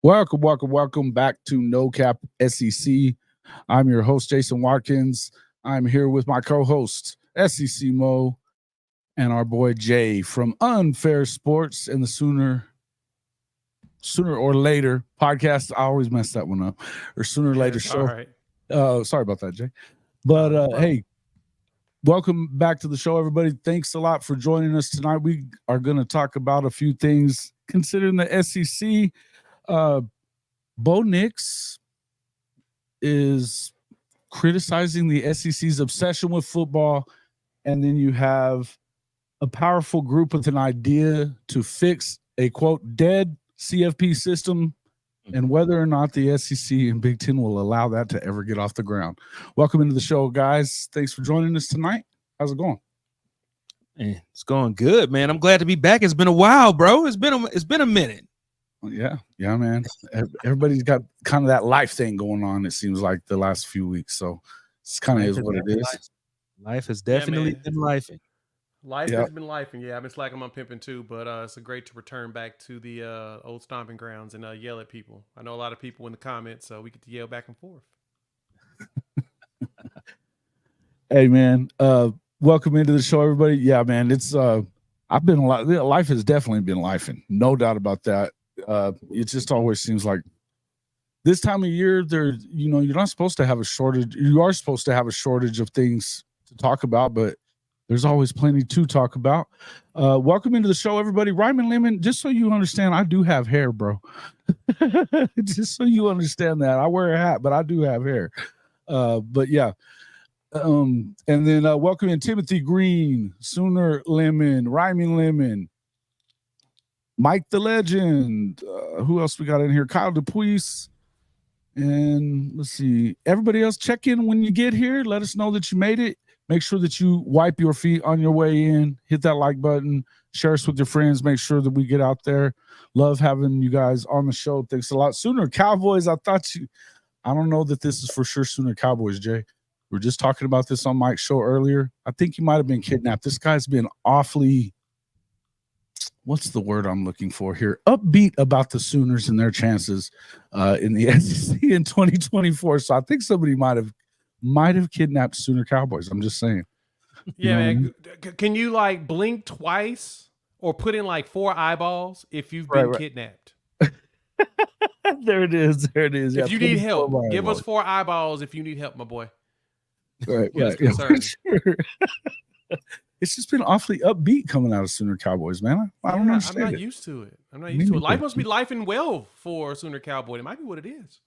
Welcome back to No Cap SEC. I'm your host, Jason Watkins. I'm here with my co-host, SEC Mo, and our boy Jay from Unfair Sports and the Sooner or Later podcast. I always mess that one up. Or Sooner or Later show. All right. Sorry about that, Jay. But hey, welcome back to the show, everybody. Thanks a lot for joining us tonight. We are going to talk about a few things considering the SEC. Bo Nix is criticizing the SEC's obsession with football, and then you have a powerful group with an idea to fix a, quote, dead CFP system, and whether or not the SEC and Big Ten will allow that to ever get off the ground. Welcome into the show, guys. Thanks for joining us tonight. How's it going? Man, it's going good, man. I'm glad to be back. It's been a while, bro. It's been a minute. Yeah, man. Everybody's got kind of that life thing going on, it seems like, the last few weeks. So it's kind of is what it is. Life has definitely been lifing. Life has been lifing. Yeah, I've been slacking my pimping too, but it's great to return back to the old stomping grounds and yell at people. I know a lot of people in the comments, so we get to yell back and forth. Hey, man. Welcome into the show, everybody. Yeah, man. It's I've been life has definitely been lifing. No doubt about that. It just always seems like this time of year you're not supposed to have a shortage. You are supposed to have a shortage of things to talk about, but there's always plenty to talk about. Welcome into the show, everybody. Ryman Lemon, just so you understand, I do have hair, bro. Just so you understand that. I wear a hat, but I do have hair. But yeah. And then welcome in Timothy Green, Sooner Lemon, Ryman Lemon, Mike the Legend. Who else we got in here? Kyle DePuis. And let's see. Everybody else, check in when you get here. Let us know that you made it. Make sure that you wipe your feet on your way in. Hit that like button. Share us with your friends. Make sure that we get out there. Love having you guys on the show. Thanks a lot. Sooner Cowboys. I don't know that this is for sure Sooner Cowboys, Jay. We were just talking about this on Mike's show earlier. I think he might have been kidnapped. This guy's been awfully, what's the word I'm looking for here? Upbeat about the Sooners and their chances in the SEC in 2024. So I think somebody might have kidnapped Sooner Cowboys. I'm just saying. Yeah, man. Can you like blink twice or put in like 4 eyeballs if you've been kidnapped? There it is. If you need help, give us 4 eyeballs if you need help, my boy. Right. Yeah, sure. It's just been awfully upbeat coming out of Sooner Cowboys, man. I don't understand. I'm not used to it. Life must be lifing well for Sooner Cowboy. It might be what it is.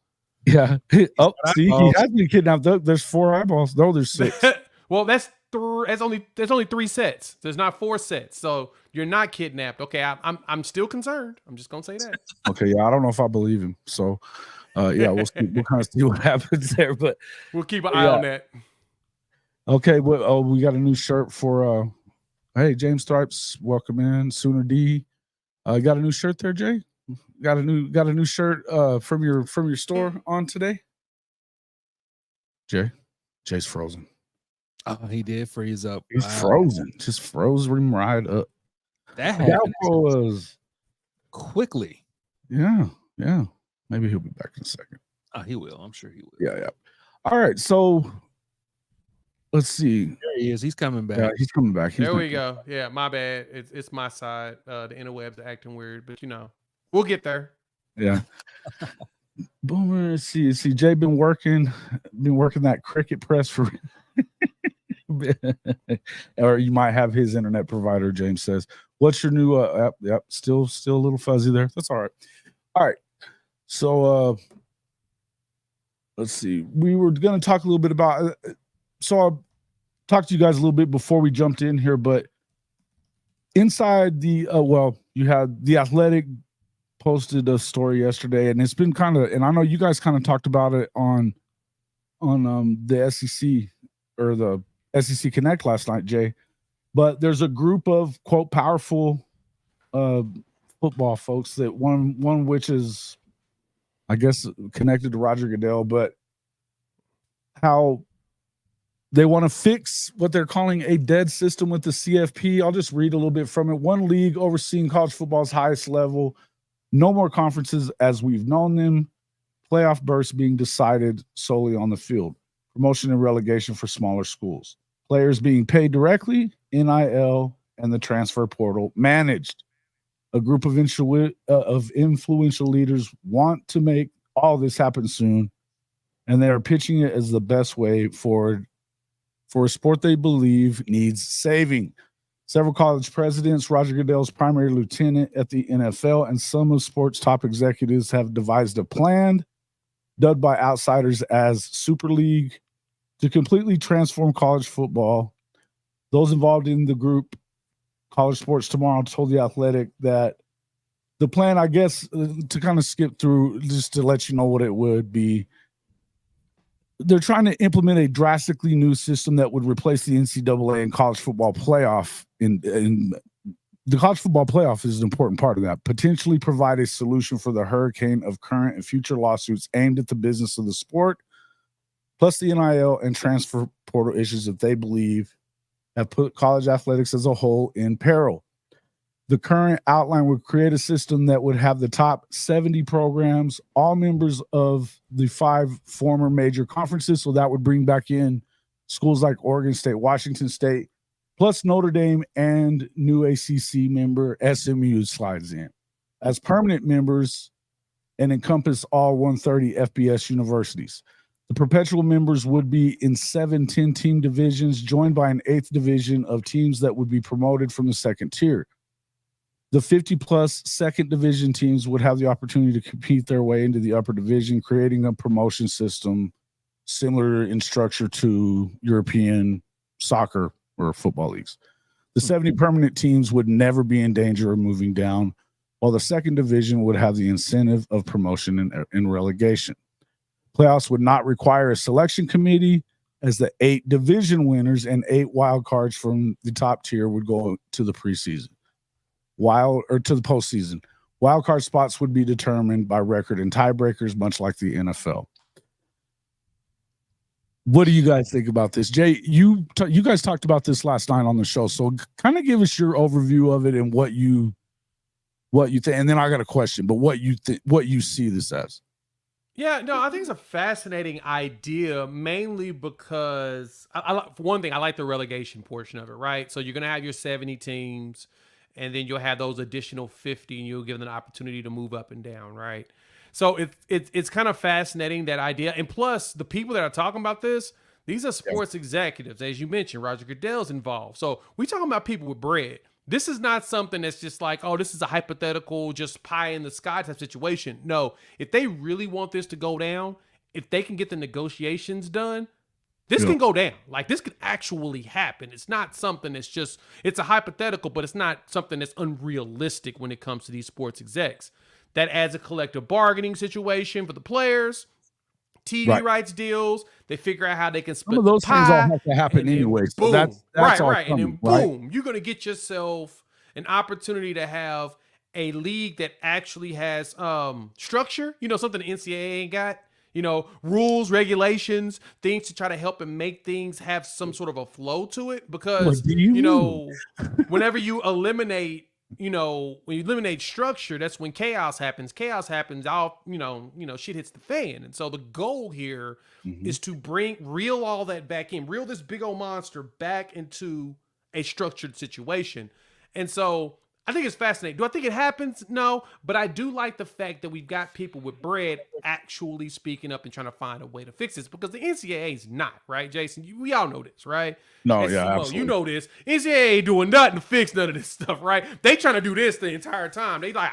Yeah. Oh, see, he has been kidnapped. There's 4 eyeballs. No, there's 6. Well, there's only 3 sets. There's not 4 sets. So you're not kidnapped. Okay, I'm still concerned. I'm just gonna say that. Okay, yeah, I don't know if I believe him. So, yeah, we'll kind of see what happens there. But we'll keep an eye on that. Okay, well, we got a new shirt for hey, James Stripes, welcome in. Sooner D. Got a new shirt there, Jay? Got a new shirt from your store on today? Jay's frozen. Oh, he did freeze up. He's frozen. Just froze him right up. That was quickly. Yeah. Maybe he'll be back in a second. Oh, he will. I'm sure he will. Yeah. All right, so let's see. There he is. He's coming back. Yeah, he's coming back. There we go. Yeah, my bad. It's my side. The interwebs are acting weird, but we'll get there. Yeah. Boomer, see, Jay been working that cricket press for or you might have his internet provider, James says. What's your new app? Yep, still a little fuzzy there. That's all right. So let's see. We were going to talk a little bit about so I'll talk to you guys a little bit before we jumped in here, but inside the you had The Athletic posted a story yesterday, and it's been kind of, and I know you guys kind of talked about it on the SEC or the SEC Connect last night, Jay. But there's a group of, quote, powerful football folks that one which is, I guess, connected to Roger Goodell, but how they want to fix what they're calling a dead system with the CFP. I'll just read a little bit from it. One league overseeing college football's highest level No more conferences as we've known them. Playoff berths being decided solely on the field. Promotion and relegation for smaller schools. Players being paid directly, NIL, and the transfer portal managed. A group of influential leaders want to make all this happen soon, and they are pitching it as the best way forward for a sport they believe needs saving. Several college presidents, Roger Goodell's primary lieutenant at the NFL, and some of sports top executives have devised a plan, dubbed by outsiders as Super League, to completely transform college football. Those involved in the group College Sports Tomorrow told The Athletic that the plan, I guess, to kind of skip through, just to let you know what it would be, they're trying to implement a drastically new system that would replace the NCAA and college football playoff. In the college football playoff is an important part of that. Potentially provide a solution for the hurricane of current and future lawsuits aimed at the business of the sport, plus the NIL and transfer portal issues that they believe have put college athletics as a whole in peril. The current outline would create a system that would have the top 70 programs, all members of the 5 former major conferences. So that would bring back in schools like Oregon State, Washington State, plus Notre Dame and new ACC member SMU slides in as permanent members and encompass all 130 FBS universities. The perpetual members would be in 7 10-team divisions, joined by an 8th division of teams that would be promoted from the second tier. The 50-plus second division teams would have the opportunity to compete their way into the upper division, creating a promotion system similar in structure to European soccer or football leagues. The 70 permanent teams would never be in danger of moving down, while the second division would have the incentive of promotion and relegation. Playoffs would not require a selection committee, as the 8 division winners and 8 wild cards from the top tier would go to the preseason. To the postseason. Wild card spots would be determined by record and tiebreakers, much like the NFL. What do you guys think about this? Jay, you guys talked about this last night on the show, so kind of give us your overview of it and what you think. And then I got a question, but what you see this as. Yeah, no, I think it's a fascinating idea, mainly because, for one thing, I like the relegation portion of it, right? So you're going to have your 70 teams, and then you'll have those additional 50, and you'll give them an opportunity to move up and down, right? So it's kind of fascinating, that idea. And plus, the people that are talking about this, these are sports executives. As you mentioned, Roger Goodell's involved. So we talking about people with bread. This is not something that's just like, oh, this is a hypothetical, just pie in the sky type situation. No, if they really want this to go down, if they can get the negotiations done, this can go down. Like, this could actually happen. It's not something that's just, it's a hypothetical, but it's not something that's unrealistic when it comes to these sports execs. That adds a collective bargaining situation for the players, TV rights deals. They figure out how they can split some of those the pie, things all have to happen anyway. So boom, that's right. all And then coming, boom, you're going to get yourself an opportunity to have a league that actually has structure, something the NCAA ain't got, rules, regulations, things to try to help and make things have some sort of a flow to it. Because, whenever you eliminate, when you eliminate structure, that's when chaos happens. Chaos happens, all, shit hits the fan. And so the goal here is to reel all that back in, reel this big old monster back into a structured situation. And so I think it's fascinating. Do I think it happens? No, but I do like the fact that we've got people with bread actually speaking up and trying to find a way to fix this, because the NCAA is not, right, Jason? We all know this, right? No, and yeah, Samo, absolutely. you know this. NCAA ain't doing nothing to fix none of this stuff, right? They trying to do this the entire time. They like,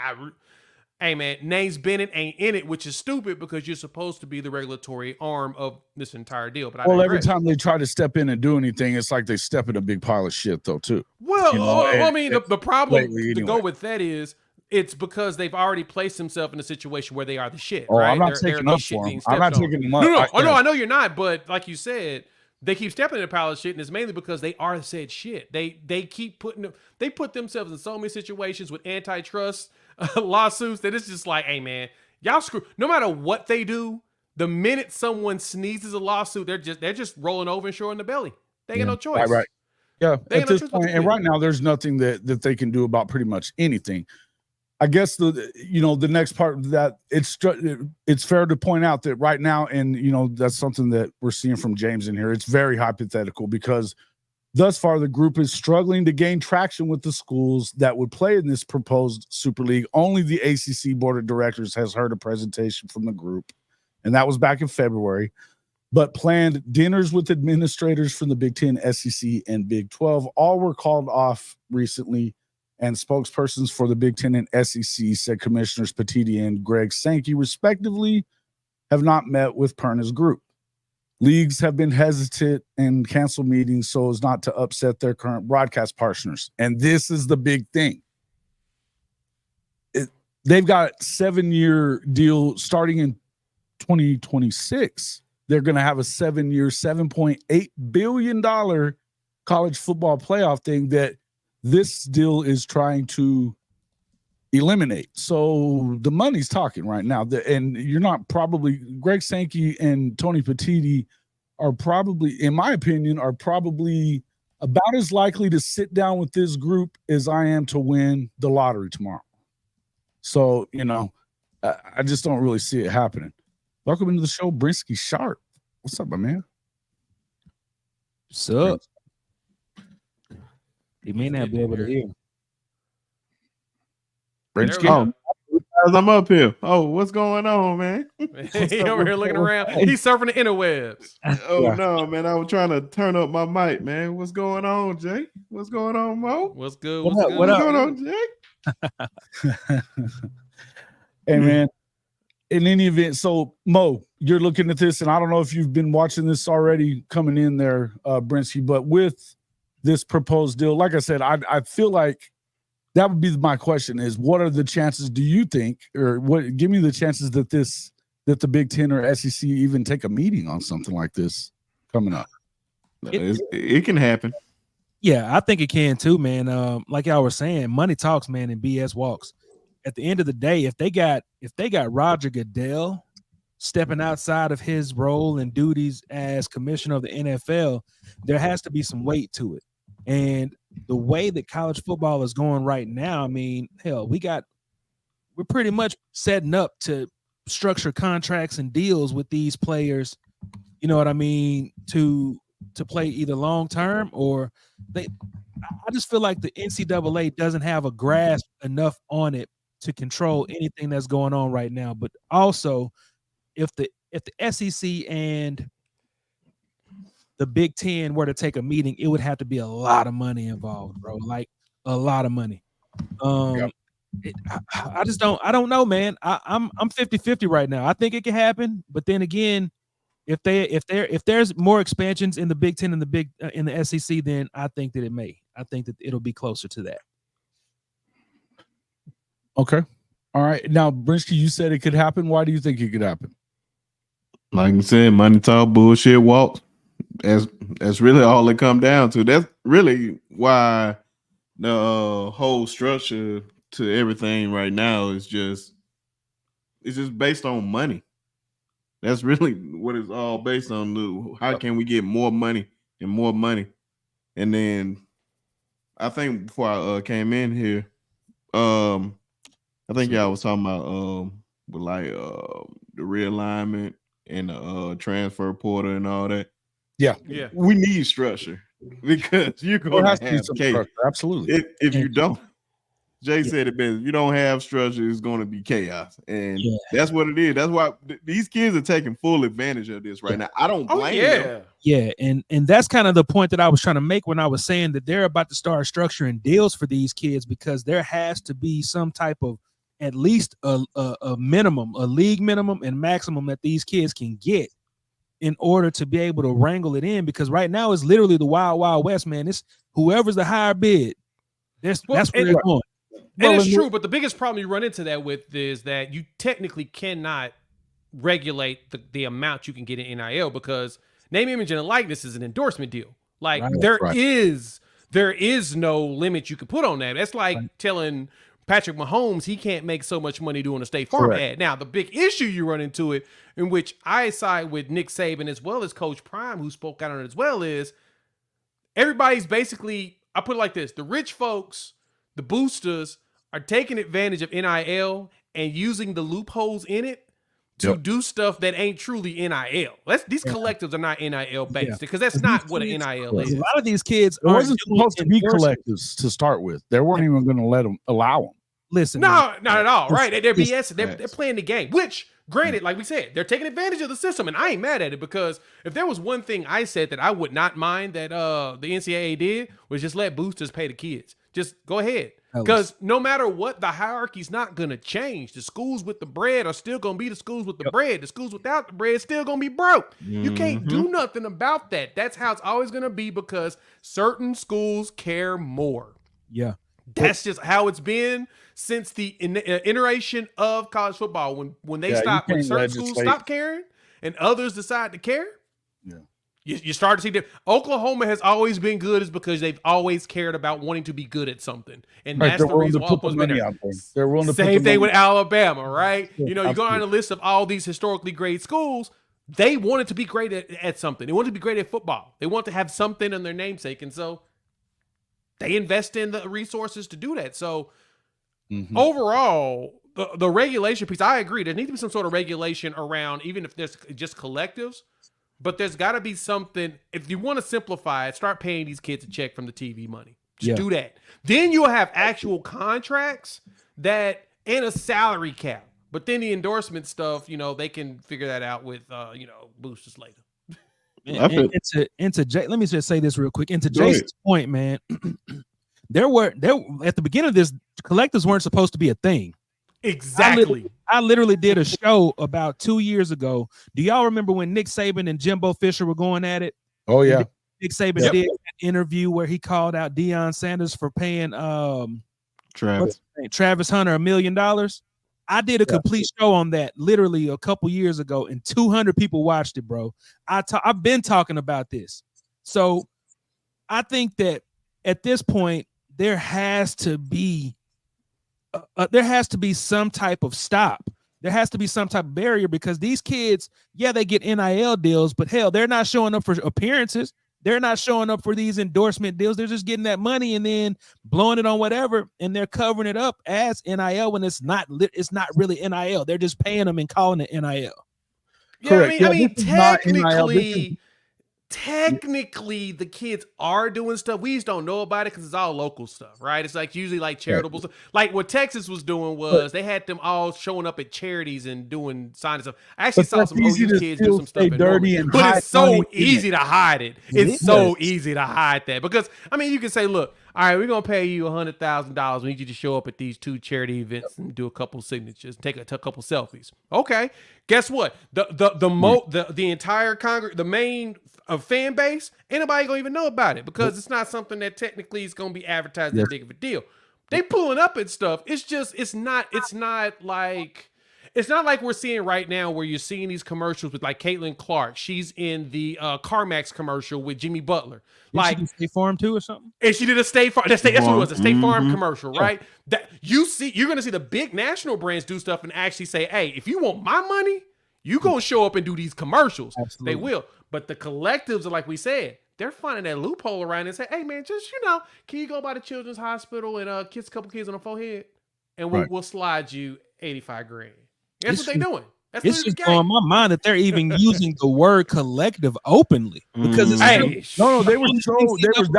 hey, man, Names Bennett ain't in it, which is stupid because you're supposed to be the regulatory arm of this entire deal. But every time they try to step in and do anything, it's like they step in a big pile of shit, though, too. Well, the problem to go with that is it's because they've already placed themselves in a situation where they are the shit. Oh, right? I'm not taking up for them. I'm not taking them up. No, I know you're not, but like you said, they keep stepping in a pile of shit, and it's mainly because they are said shit. They keep put themselves in so many situations with antitrust lawsuits that it's just like, hey man, y'all screw. No matter what they do, the minute someone sneezes a lawsuit, they're just rolling over and showing the belly. They got no choice. Right. Yeah. At this point, and right now, there's nothing that they can do about pretty much anything. I guess the next part of that, it's fair to point out that right now, and that's something that we're seeing from James in here. It's very hypothetical because thus far the group is struggling to gain traction with the schools that would play in this proposed Super League. Only the ACC board of directors has heard a presentation from the group, and that was back in February. But planned dinners with administrators from the Big Ten, SEC, and Big 12 all were called off recently. And spokespersons for the Big Ten and SEC said Commissioners Petitti and Greg Sankey, respectively, have not met with Perna's group. Leagues have been hesitant and canceled meetings so as not to upset their current broadcast partners. And this is the big thing. They've got a 7-year deal starting in 2026. They're going to have a 7-year, $7.8 billion college football playoff thing that this deal is trying to eliminate. So the money's talking right now. And you're not probably – Greg Sankey and Tony Petitti are probably, in my opinion, are probably about as likely to sit down with this group as I am to win the lottery tomorrow. So, I just don't really see it happening. Welcome into the show, Brinsky Sharp. What's up, my man? What's up? He may not be able to hear. Brinsky. As I'm up here. Oh, what's going on, man? He over here looking around. He's surfing the interwebs. Oh, no, man. I was trying to turn up my mic, man. What's going on, Jay? What's going on, Mo? What's good? What up? What's going on, Jay? Hey, man. In any event, so Mo, you're looking at this, and I don't know if you've been watching this already coming in there, Brinsky, but with this proposed deal, like I said, I feel like that would be my question is, what are the chances, do you think, or give me the chances that the Big Ten or SEC even take a meeting on something like this coming up? It can happen. Yeah, I think it can too, man. Like y'all were saying, money talks, man, and BS walks. At the end of the day, if they got Roger Goodell stepping outside of his role and duties as commissioner of the NFL, there has to be some weight to it. And the way that college football is going right now, I mean, hell, we're pretty much setting up to structure contracts and deals with these players, you know what I mean, to play either long term or I just feel like the NCAA doesn't have a grasp enough on it to control anything that's going on right now. But also, if the SEC and the Big Ten were to take a meeting, it would have to be a lot of money involved, bro. Like a lot of money. I don't know, man. I'm 50-50 right now. I think it can happen, but then again, if there's more expansions in the Big Ten and in the SEC, then I think that it may. I think that it'll be closer to that. Okay. All right. Now, Brinsky, you said it could happen. Why do you think it could happen? Like I said, money talk, bullshit walks. That's really all it come down to. That's really why the whole structure to everything right now is just based on money. That's really what it's all based on. How can we get more money and more money? And then I think before I came in here, I think y'all was talking about with like the realignment and the transfer portal and all that. Yeah. We need structure because you're going to have chaos. Absolutely. If you don't, Jay said it best. If you don't have structure, it's going to be chaos, and that's what it is. That's why these kids are taking full advantage of this right now. I don't blame them. Yeah, and that's kind of the point that I was trying to make when I was saying that they're about to start structuring deals for these kids, because there has to be some type of at least a minimum, a league minimum and maximum that these kids can get in order to be able to wrangle it in, because right now it's literally the wild, wild west, man. It's whoever's the higher bid. That's where they're going. And it's true, but the biggest problem you run into that with is that you technically cannot regulate the amount you can get in NIL, because name, image, and likeness is an endorsement deal. Like there is no limit you can put on that. That's like telling Patrick Mahomes he can't make so much money doing a State Farm ad. Now, the big issue you run into it, in which I side with Nick Saban as well as Coach Prime, who spoke out on it as well, is everybody's basically, I put it like this: the rich folks, the boosters, are taking advantage of NIL and using the loopholes in it to do stuff that ain't truly NIL. These collectives are not NIL based because that's not what an NIL is. A lot of these kids It wasn't supposed to be collectives to start with. They weren't even going to allow them. Listen, no, not at all. Right? They're BS. They're playing the game. Which, granted, like we said, they're taking advantage of the system, and I ain't mad at it because if there was one thing I said that I would not mind that the NCAA did was just let boosters pay the kids. Just go ahead. Because no matter what, the hierarchy's not going to change. The schools with the bread are still going to be the schools with the bread. The schools without the bread still going to be broke. You can't do nothing about that. That's how it's always going to be because certain schools care more. Yeah. That's just how it's been since the iteration of college football. When when certain schools stop caring and others decide to care. Yeah. You start to see that Oklahoma has always been good is because they've always cared about wanting to be good at something. And that's the reason why Oklahoma's been there. They're willing to Same thing with Alabama, right? Yeah, you go on the list of all these historically great schools, they wanted to be great at something. They wanted to be great at football. They want to have something in their namesake. And so they invest in the resources to do that. So overall, the regulation piece, I agree. There needs to be some sort of regulation around, even if there's just collectives. But there's got to be something. If you want to simplify it, start paying these kids a check from the TV money. Just do that. Then you'll have actual contracts and a salary cap. But then the endorsement stuff, they can figure that out with, boosters later. Let me just say this real quick. And to Jason's point, man, there at the beginning of this, collectives weren't supposed to be a thing. Exactly. I literally did a show about 2 years ago. Do y'all remember when Nick Saban and Jimbo Fisher were going at it? Oh yeah. Nick Saban did an interview where he called out Deion Sanders for paying Travis Hunter $1 million. I did a complete show on that literally a couple years ago, and 200 people watched it, bro. I've been talking about this. So I think that at this point, there has to be some type of stop. There has to be some type of barrier because these kids, they get NIL deals, but hell, they're not showing up for appearances. They're not showing up for these endorsement deals. They're just getting that money and then blowing it on whatever, and they're covering it up as NIL when it's not really NIL. They're just paying them and calling it NIL. Yeah, correct. I mean, technically, the kids are doing stuff. We just don't know about it because it's all local stuff, right? It's like usually like charitable stuff. Like what Texas was doing was they had them all showing up at charities and doing signing stuff. I actually saw some OU kids do some stuff dirty, but it's so easy to hide it. It's so easy to hide that because I mean, you can say, look, all right, we're gonna pay you $100,000. We need you to show up at these 2 charity events and do a couple signatures, take a couple selfies. Okay, guess what? The entire the main fan base, anybody gonna even know about it because it's not something that technically is gonna be advertised that big of a deal. They pulling up and stuff. It's not like we're seeing right now where you're seeing these commercials with like Caitlin Clark. She's in the CarMax commercial with Jimmy Butler. Like State Farm too or something. And she did a State Farm. That's what it was, a State Farm commercial, right? That you're gonna see the big national brands do stuff and actually say, hey, if you want my money, you gonna show up and do these commercials. Absolutely. They will. But the collectives are like we said, they're finding that loophole around and say, hey man, just can you go by the children's hospital and kiss a couple kids on the forehead? And we'll slide you $85,000. That's what they're doing. It's just blowing my mind that they're even using the word collective openly because it's that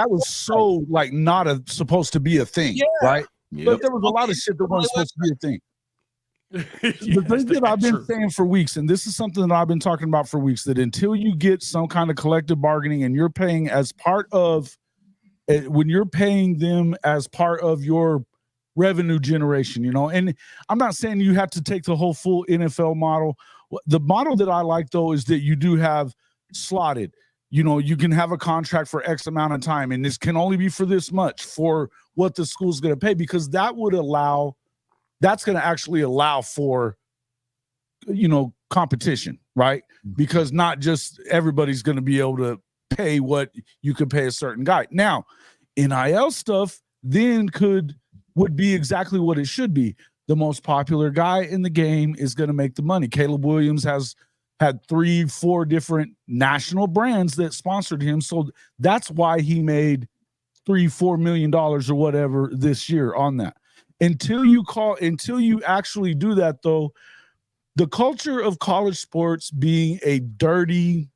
was so like not supposed to be a thing, right? Yep. But there was a lot of shit that wasn't supposed to be a thing. The thing that I've been saying for weeks, and this is something that I've been talking about for weeks, that until you get some kind of collective bargaining and you're paying as part of when you're paying them as part of your revenue generation, and I'm not saying you have to take the whole full NFL model. The model that I like though is that you do have slotted, you can have a contract for X amount of time and this can only be for this much for what the school's going to pay, because that's going to actually allow for competition, right? Because not just everybody's going to be able to pay what you could pay a certain guy. Now NIL stuff then would be exactly what it should be. The most popular guy in the game is going to make the money. Caleb Williams has had 3-4 different national brands that sponsored him. So that's why he made $3-4 million or whatever this year on that. Until you actually do that, though, the culture of college sports being a dirty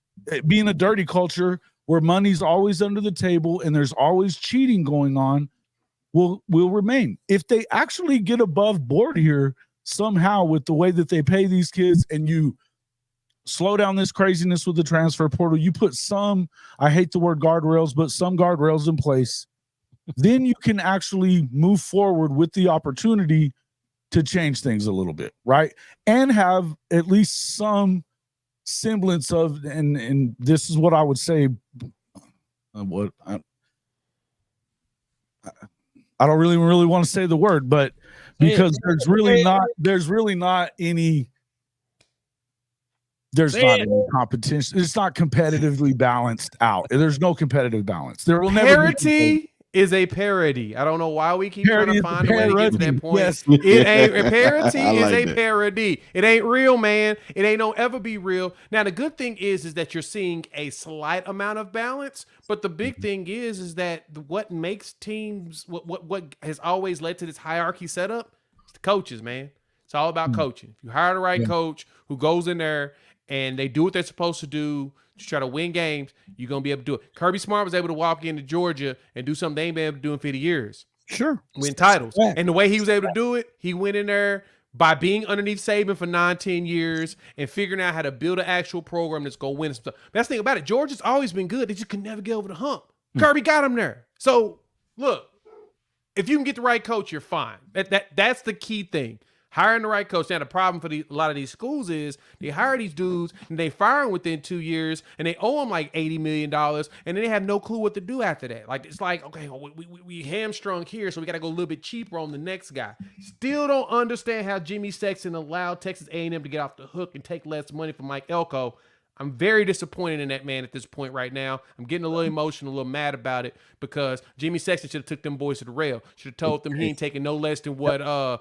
culture where money's always under the table and there's always cheating going on will remain. If they actually get above board here somehow with the way that they pay these kids, and you slow down this craziness with the transfer portal, you put some, I hate the word guardrails, but some guardrails in place, then you can actually move forward with the opportunity to change things a little bit, right? And have at least some semblance of, and this is what I would say, I don't really want to say the word, but because there's not any competition. It's not competitively balanced out. There's no competitive balance. There will never be. Parity is a parody. I don't know why we keep trying to find a way to get to that point. Yes. It ain't parody I is like a that. parody. It ain't real, man. It ain't no ever be real. Now the good thing is that you're seeing a slight amount of balance, but the big thing is that what makes teams what has always led to this hierarchy setup is the coaches, man. It's all about coaching. If you hire the right coach who goes in there and they do what they're supposed to do to try to win games, you're going to be able to do it. Kirby Smart was able to walk into Georgia and do something they ain't been able to do in 50 years. Sure. Win titles. Yeah. And the way he was able to do it, he went in there by being underneath Saban for 9-10 years and figuring out how to build an actual program that's going to win stuff. That's the thing about it. Georgia's always been good. They just could never get over the hump. Kirby got him there. So, look, if you can get the right coach, you're fine. That's the key thing. Hiring the right coach. Now, the problem for a lot of these schools is they hire these dudes and they fire them within 2 years and they owe them like $80 million and then they have no clue what to do after that. Like, it's like, okay, we hamstrung here, so we got to go a little bit cheaper on the next guy. Still don't understand how Jimmy Sexton allowed Texas A&M to get off the hook and take less money from Mike Elko. I'm very disappointed in that man at this point right now. I'm getting a little emotional, a little mad about it because Jimmy Sexton should have took them boys to the rail. Should have told them he ain't taking no less than what Jimbo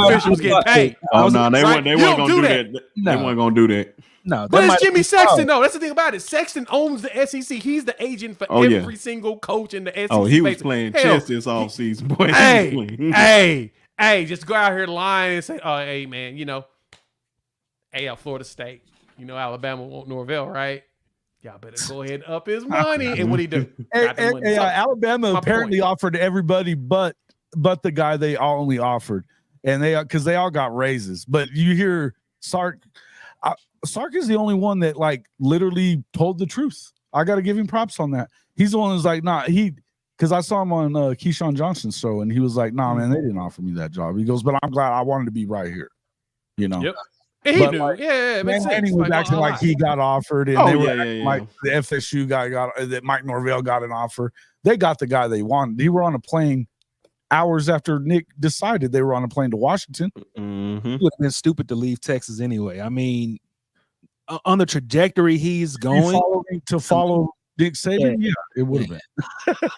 Fisher was getting paid. Oh no, they weren't You gonna don't do do that. that. They weren't gonna do that. No, But that it's might- Jimmy Sexton, though. That's the thing about it. Sexton owns the SEC. He's the agent for Oh, yeah. every single coach in the SEC. Oh, he was basically. playing Hell, chess this offseason, boy. Hey, just go out here lying and say, oh, hey, man, Florida State, Alabama want Norvell, right? Y'all better go ahead and up his money. And what he do? Got the money. So, Alabama my apparently point. offered everybody but the guy they all only offered, and because they all got raises. But you hear Sark is the only one that like literally told the truth. I got to give him props on that. He's the one who's like, nah, because I saw him on Keyshawn Johnson's show, and he was like, nah, man, they didn't offer me that job. He goes, but I'm glad I wanted to be right here. Yep. And he But, knew. like, Yeah, it makes sense. Manning was acting like he got offered, and Oh, they were yeah, acting yeah. like the FSU guy that Mike Norvell got an offer. They got the guy they wanted. He were on a plane hours after Nick decided they were on a plane to Washington. Mm-hmm. It would have been stupid to leave Texas anyway. I mean, on the trajectory he's going, To follow Nick Saban, yeah, it would have been.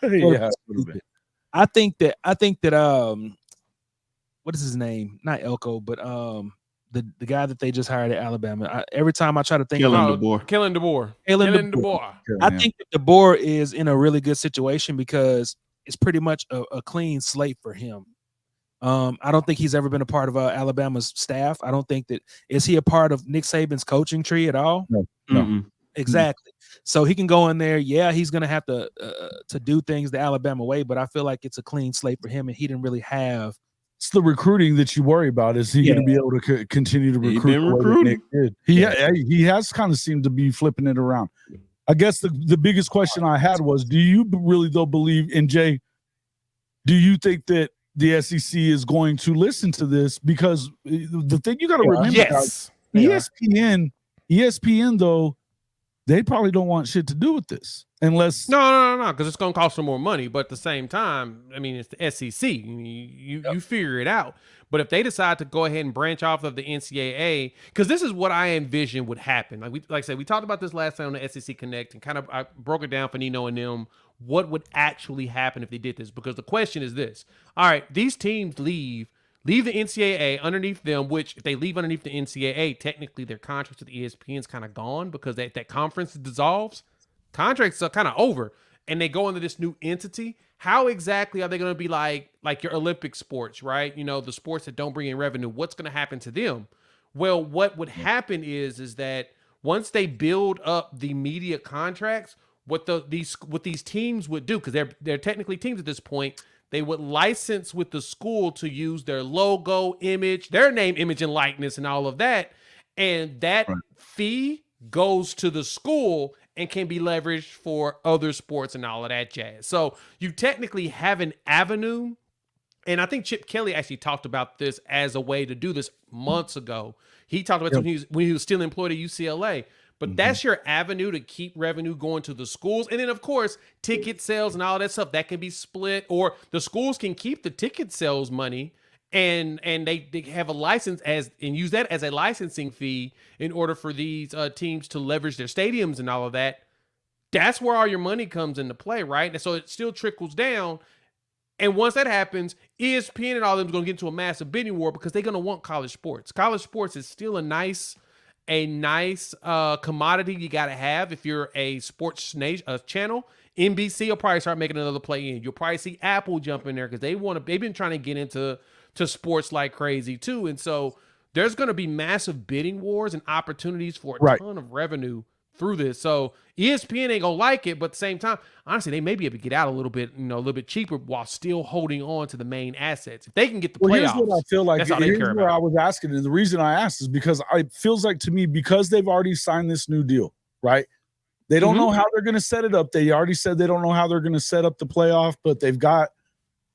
Yeah, it would have been. I think that what is his name? Not Elko, but the guy that they just hired at Alabama. Every time I try to think Kellen about DeBoer. Kellen DeBoer. Kellen Kellen DeBoer. DeBoer. I think that DeBoer is in a really good situation because it's pretty much a clean slate for him. I don't think he's ever been a part of Alabama's staff. I don't think that is he a part of Nick Saban's coaching tree at all. No. Mm-mm. Exactly. So he can go in there. Yeah, he's going to have to do things the Alabama way, but I feel like it's a clean slate for him, and he didn't really have. It's the recruiting that you worry about. Is he going to be able to continue to He recruit? been the way that recruiting. Nick did? He has kind of seemed to be flipping it around. I guess the biggest question I had was, do you really though believe in Jay? Do you think that the SEC is going to listen to this? Because the thing you got to remember, guys, Yes. ESPN though, they probably don't want shit to do with this unless No, because it's going to cost them more money. But at the same time, I mean, it's the SEC. You figure it out. But if they decide to go ahead and branch off of the NCAA, because this is what I envision would happen. Like I said, we talked about this last time on the SEC Connect, and kind of I broke it down for Nino and them. What would actually happen if they did this? Because the question is this: all right, these teams leave the NCAA underneath them, which if they leave underneath the NCAA, technically their contracts with ESPN is kind of gone because that conference dissolves. Contracts are kind of over. and they go into this new entity, how exactly are they going to be like your Olympic sports, right? The sports that don't bring in revenue, what's going to happen to them? Well, what would happen is that once they build up the media contracts, what these teams would do, because they're technically teams at this point, they would license with the school to use their logo, image, their name, image, and likeness, and all of that. And that fee goes to the school and can be leveraged for other sports and all of that jazz. So you technically have an avenue. And I think Chip Kelly actually talked about this as a way to do this months ago. He talked about this when he was still employed at UCLA. But that's your avenue to keep revenue going to the schools. And then, of course, ticket sales and all that stuff, that can be split. Or the schools can keep the ticket sales money and they have a license and use that as a licensing fee in order for these teams to leverage their stadiums and all of that. That's where all your money comes into play, right? And so it still trickles down. And once that happens, ESPN and all of them is going to get into a massive bidding war because they're going to want college sports. College sports is still a nice commodity you got to have if you're a sports channel. NBC will probably start making another play in. You'll probably see Apple jump in there because they've been trying to get into sports like crazy too. And so there's going to be massive bidding wars and opportunities for a ton of revenue through this. So ESPN ain't gonna like it, but at the same time, honestly, they may be able to get out a little bit cheaper while still holding on to the main assets. If they can get the playoffs, here's what I feel like. That's all they Here's care where about. I was asking, and the reason I asked is because it feels like to me, because they've already signed this new deal, right? They don't know how they're going to set it up. They already said they don't know how they're going to set up the playoff, but they've got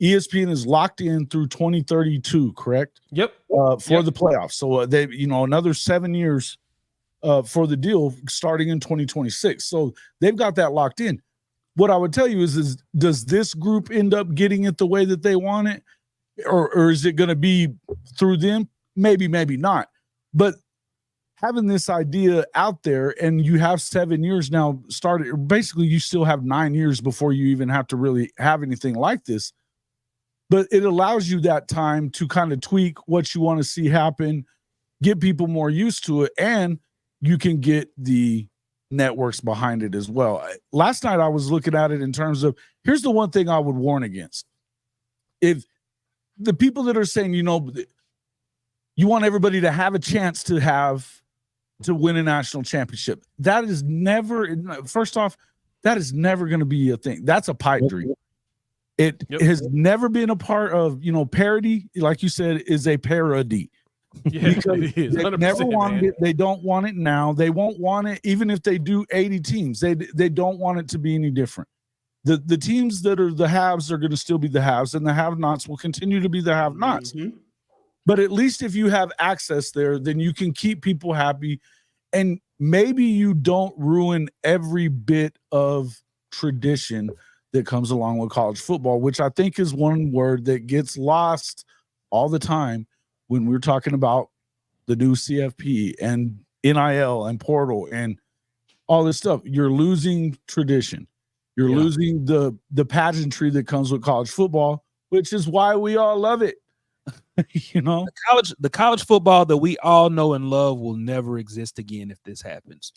ESPN is locked in through 2032, correct? Yep. For the playoffs. So they, another 7 years for the deal starting in 2026. So they've got that locked in. What I would tell you is does this group end up getting it the way that they want it? Or is it going to be through them? Maybe, maybe not. But having this idea out there and you have 7 years now started, basically you still have 9 years before you even have to really have anything like this. But it allows you that time to kind of tweak what you want to see happen, get people more used to it, and you can get the networks behind it as well. Last night I was looking at it in terms of, here's the one thing I would warn against. If the people that are saying, you want everybody to have a chance to win a national championship, that is never, first off, that is never going to be a thing. That's a pipe dream. It has never been a part of, parody, like you said, is a parody. Yeah, because it is. they never wanted it. They don't want it now. They won't want it even if they do 80 teams. They don't want it to be any different. The teams that are the haves are going to still be the haves, and the have-nots will continue to be the have-nots. But at least if you have access there, then you can keep people happy, and maybe you don't ruin every bit of tradition that comes along with college football, which I think is one word that gets lost all the time when we're talking about the new CFP and NIL and portal and all this stuff. You're losing tradition. You're losing the pageantry that comes with college football, which is why we all love it. The college football that we all know and love will never exist again if this happens.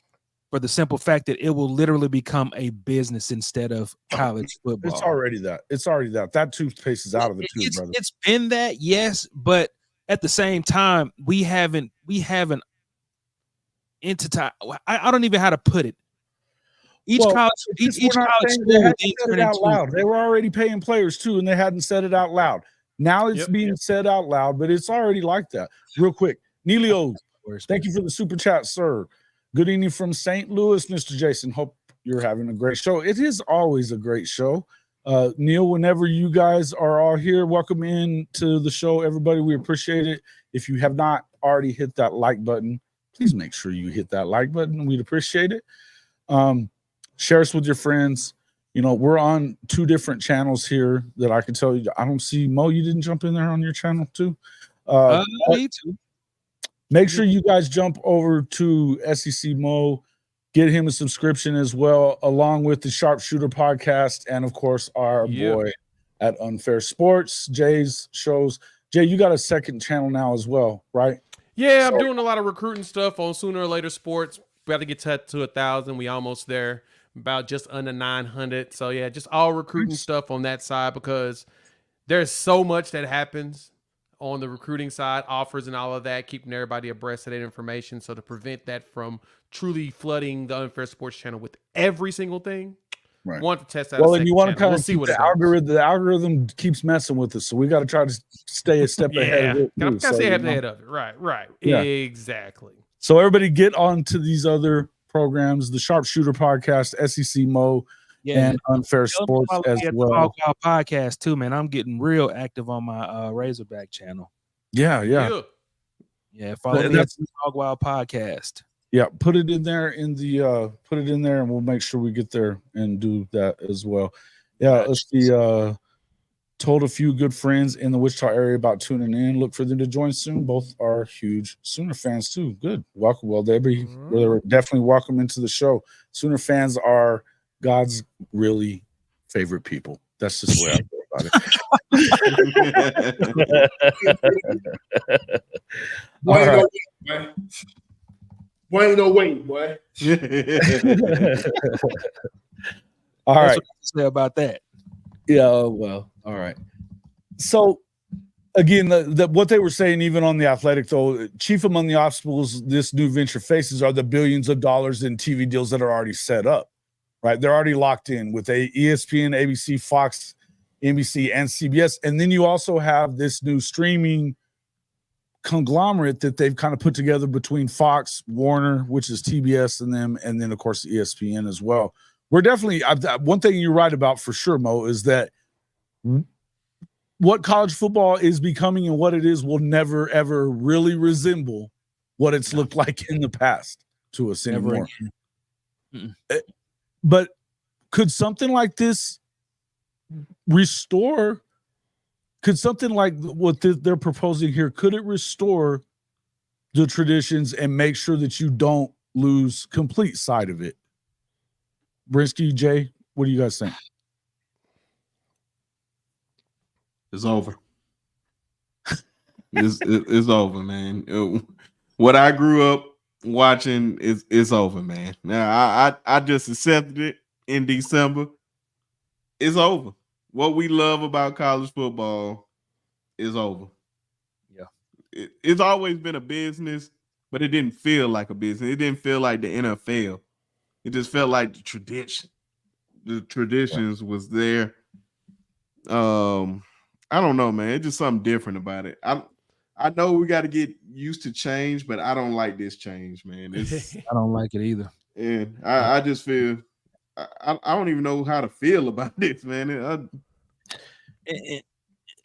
For the simple fact that it will literally become a business instead of college football. It's already that. That toothpaste is out of the tube, brother. It's been that, yes, but at the same time, we haven't entity. I don't even know how to put it. Each college school they hadn't said it out loud. They were already paying players too, and they hadn't said it out loud. Now it's being said out loud, but it's already like that. Real quick, Neilio, thank you for the super chat, sir. Good evening from St. Louis, Mr. Jason. Hope you're having a great show. It is always a great show. Neil, whenever you guys are all here, welcome in to the show, everybody. We appreciate it. If you have not already hit that like button, please make sure you hit that like button. We'd appreciate it. Share us with your friends. We're on 2 different channels here that I can tell you. I don't see Mo. You didn't jump in there on your channel too. Me too. Make sure you guys jump over to SEC Mo. Get him a subscription as well, along with the Sharpshooter podcast and, of course, our boy at Unfair Sports, Jay's shows. Jay, you got a second channel now as well, right? Yeah, I'm doing a lot of recruiting stuff on Sooner or Later Sports. We got to get to 1,000. We almost there. about just under 900. So yeah, just all recruiting stuff on that side because there's so much that happens on the recruiting side, offers and all of that, keeping everybody abreast of that information. So to prevent that from truly flooding the Unfair Sports Channel with every single thing, Right. want to test out. Well, and you want to kind we'll of see see what the it does. algorithm. The algorithm keeps messing with us, so we got to try to stay a step ahead of it. Gotta too. So, stay you know. ahead of it. Right. Yeah. Exactly. So everybody get on to these other programs, the Sharpshooter Podcast, SEC Mo, and Unfair Sports as well. Hog Wild Podcast too, man. I'm getting real active on my Razorback channel. Yeah. Yeah, follow me at the Hog Wild Podcast. Yeah, put it in there and we'll make sure we get there and do that as well. Yeah, let's see. Told a few good friends in the Wichita area about tuning in. Look for them to join soon. Both are huge Sooner fans too. Good. Welcome. Well, they're definitely welcome into the show. Sooner fans are God's really favorite people. That's just the way I feel about it. Boy, ain't no way, boy. All right. That's what I say about that. Yeah, well, all right. So again, what they were saying, even on The Athletic, though, chief among the obstacles this new venture faces are the billions of dollars in TV deals that are already set up, right? They're already locked in with ESPN, ABC, Fox, NBC, and CBS. And then you also have this new streaming conglomerate that they've kind of put together between Fox, Warner, which is TBS, and them, and then, of course, ESPN as well. We're definitely one thing you're right about for sure, Mo, is that what college football is becoming and what it is will never, ever really resemble what it's looked like in the past to us anymore. But could something like this restore? Could something like what they're proposing here, could it restore the traditions and make sure that you don't lose complete sight of it? Brinsky, Jay, what do you guys think? It's over. It's over, man. What I grew up watching is over, man. Now I just accepted it in December. It's over. What we love about college football is over. Yeah. It's always been a business, but it didn't feel like a business. It didn't feel like the NFL. It just felt like the tradition. The traditions was there. I don't know, man. It's just something different about it. I know we got to get used to change, but I don't like this change, man. I don't like it either. And I just feel I don't even know how to feel about this, man.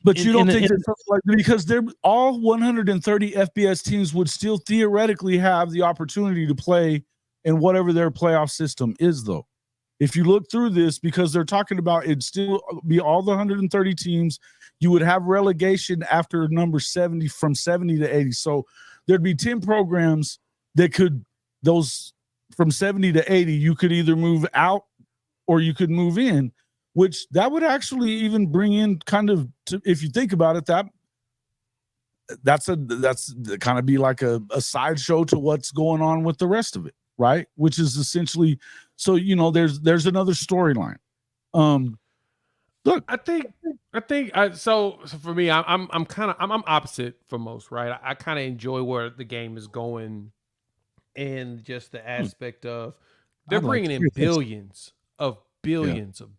But you don't think that something like, because they're all 130 FBS teams would still theoretically have the opportunity to play in whatever their playoff system is, though. If you look through this, because they're talking about it still be all the 130 teams, you would have relegation after number 70 from 70 to 80. So there'd be 10 programs that could, those from 70 to 80, you could either move out or you could move in, which that would actually even bring in kind of, if you think about it, that's kind of be like a sideshow to what's going on with the rest of it, right? Which is essentially, so, you know, there's another storyline. Look, I think so for me, I'm opposite for most, right? I kind of enjoy where the game is going, and just the aspect of they're bringing in billions of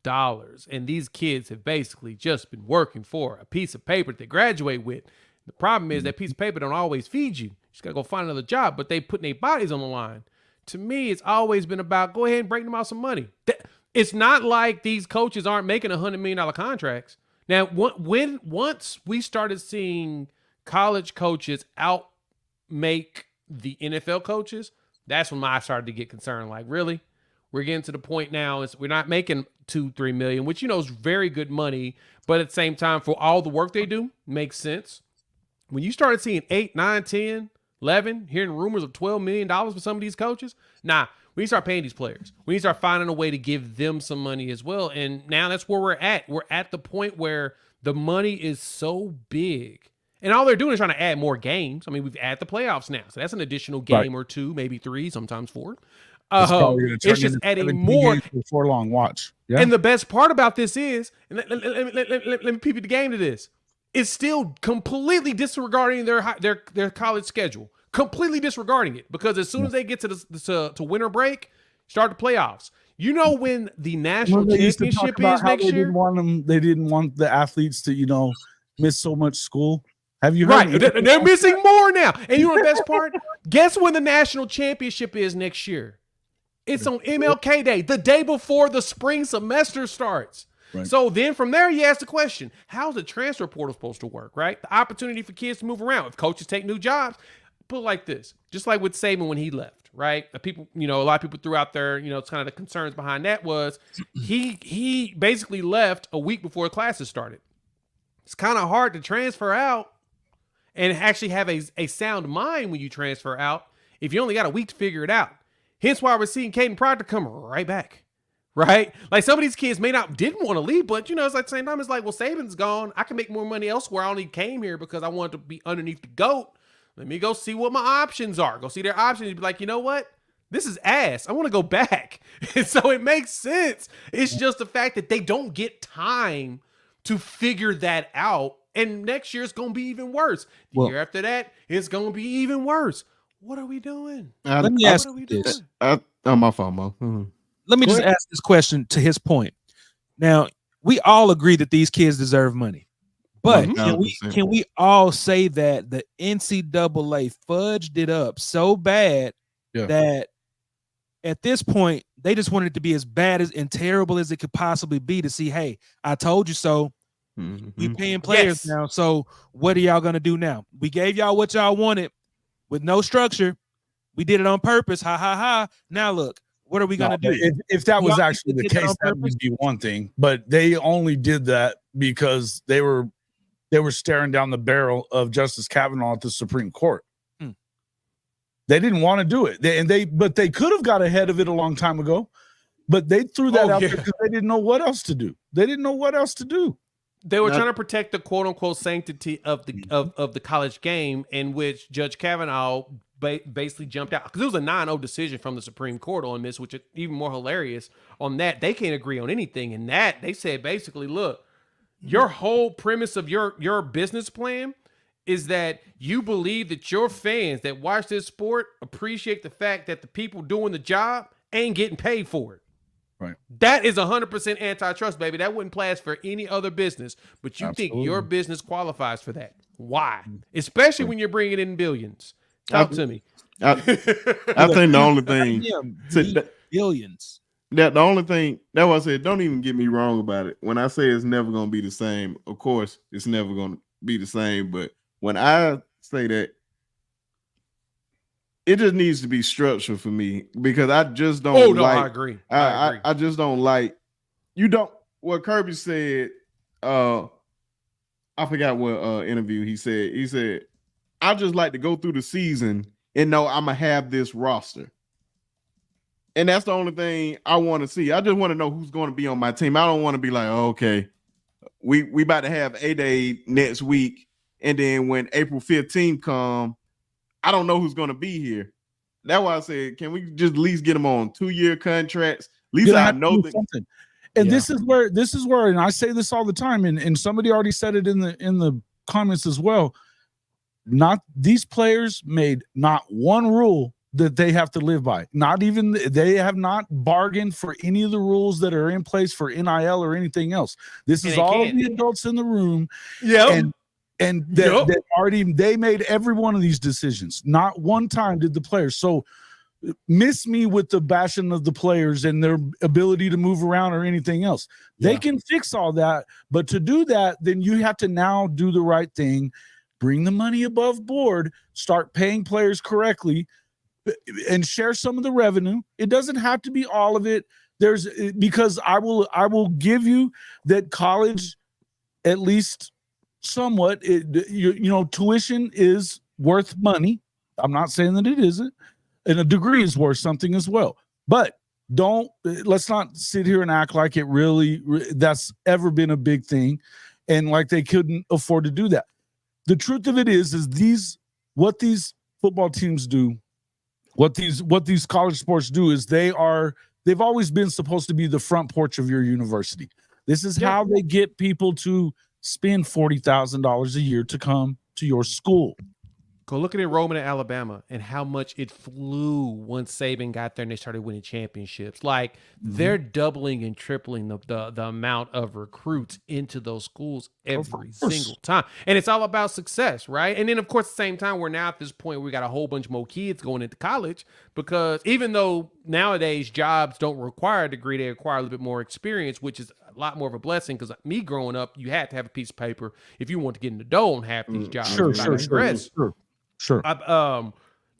dollars, and these kids have basically just been working for a piece of paper that they graduate with. The problem is that piece of paper don't always feed you. You just gotta go find another job, but they putting their bodies on the line. To me, it's always been about go ahead and break them out some money. It's not like these coaches aren't making $100 million contracts. Now, once we started seeing college coaches outmake the NFL coaches, that's when I started to get concerned. Like, really? We're getting to the point now is we're not making $2-3 million, which, you know, is very good money, but at the same time, for all the work they do, makes sense. When you started seeing 8, 9, 10, 11, hearing rumors of $12 million for some of these coaches, we need to start paying these players. We need to start finding a way to give them some money as well. And now that's where we're at. We're at the point where the money is so big. And all they're doing is trying to add more games. I mean, we've added the playoffs now. So that's an additional game or two, maybe 3, sometimes 4. It's Oh, probably gonna turn it's just into adding 17 more. games before long. Watch. Yeah. And the best part about this is, and let me peep the game to this. It's still completely disregarding their college schedule, completely disregarding it, because as soon as they get to winter break, start the playoffs. You know when the national Remember they used to talk championship about is how next they year, didn't want them. They didn't want the athletes to miss so much school. Have you heard? right? anything They're else? missing more now. And you know the best part? Guess when the national championship is next year? It's on MLK Day, the day before the spring semester starts. Right. So then from there, you ask the question, how's the transfer portal supposed to work, right? The opportunity for kids to move around. If coaches take new jobs, put it like this, just like with Saban when he left, right? People, a lot of people threw out there, it's kind of the concerns behind that was he basically left a week before classes started. It's kind of hard to transfer out and actually have a sound mind when you transfer out if you only got a week to figure it out. Hence why we're seeing Caden Proctor come right back, right? Like some of these kids didn't want to leave, but it's like the same time it's like, well, Saban's gone. I can make more money elsewhere. I only came here because I wanted to be underneath the GOAT. Let me go see what my options are. Go see their options. Be like, you know what? This is ass. I want to go back. And so it makes sense. It's just the fact that they don't get time to figure that out. And next year it's going to be even worse. The year after that, it's going to be even worse. What are we doing? Let me ask What are we you this. doing? My fault, Mo. Let me just ask this question to his point. Now, we all agree that these kids deserve money. But can we all say that the NCAA fudged it up so bad that at this point they just wanted it to be as bad and terrible as it could possibly be to see, hey, I told you so. We paying players now. So what are y'all gonna do now? We gave y'all what y'all wanted with no structure. We did it on purpose. Ha ha ha. Now look, what are we gonna do? If that was Y'all actually the did that case, on that purpose? would be one thing. But they only did that because they were staring down the barrel of Justice Kavanaugh at the Supreme Court. They didn't want to do it. But they could have got ahead of it a long time ago. But they threw that out there because they didn't know what else to do. They didn't know what else to do. They were trying to protect the quote unquote sanctity of the college game, in which Judge Kavanaugh basically jumped out because it was a 9-0 decision from the Supreme Court on this, which is even more hilarious. On that, they can't agree on anything. And that they said basically, look, your whole premise of your business plan is that you believe that your fans that watch this sport appreciate the fact that the people doing the job ain't getting paid for it. Right. That is 100% antitrust, baby. That wouldn't pass for any other business, but you think your business qualifies for that. Why? Especially when you're bringing in billions. Talk to me. I think the only thing billions. The only thing that was I said, don't even get me wrong about it. When I say it's never gonna be the same, of course it's never gonna be the same. But when I say that, it just needs to be structured for me because I just don't. Oh no, I agree. I just don't like. You don't. What Kirby said. I forgot what interview he said. He said, "I just like to go through the season and know I'm gonna have this roster." And that's the only thing I want to see. I just want to know who's going to be on my team. I don't want to be like, oh, okay, we about to have A-Day next week, and then when April 15th come, I don't know who's going to be here. That's why I said, can we just at least get them on 2-year contracts? At least I know something. And this is where, and I say this all the time, and somebody already said it in the comments as well. Not these players made not one rule that they have to live by. Not even they have not bargained for any of the rules that are in place for NIL or anything else. This is all the adults in the room. Yeah. And that already they made every one of these decisions. Not one time did the players. So miss me with the bashing of the players and their ability to move around or anything else. They can fix all that, but to do that, then you have to now do the right thing, bring the money above board, start paying players correctly, and share some of the revenue. It doesn't have to be all of it. Because I will give you that college, at least somewhat, tuition is worth money. I'm not saying that it isn't, and a degree is worth something as well. But let's not sit here and act like it really that's ever been a big thing, and like they couldn't afford to do that. The truth of it is what these football teams do what these college sports do is they've always been supposed to be the front porch of your university. This is how they get people to spend $40,000 a year to come to your school. Go look at enrollment at Alabama and how much it flew once Saban got there and they started winning championships. Like they're doubling and tripling the amount of recruits into those schools every single time. And it's all about success, right? And then of course, at the same time, we're now at this point where we got a whole bunch more kids going into college because even though nowadays jobs don't require a degree, they require a little bit more experience, which is a lot more of a blessing because me growing up, you had to have a piece of paper if you want to get in the dough on half these jobs. Sure.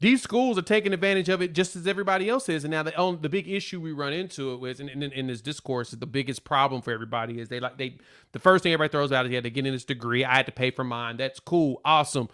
These schools are taking advantage of it just as everybody else is. And now the big issue we run into it with, and in this discourse, is the biggest problem for everybody is the first thing everybody throws out is, yeah, they're getting this degree. I had to pay for mine. That's cool. Awesome.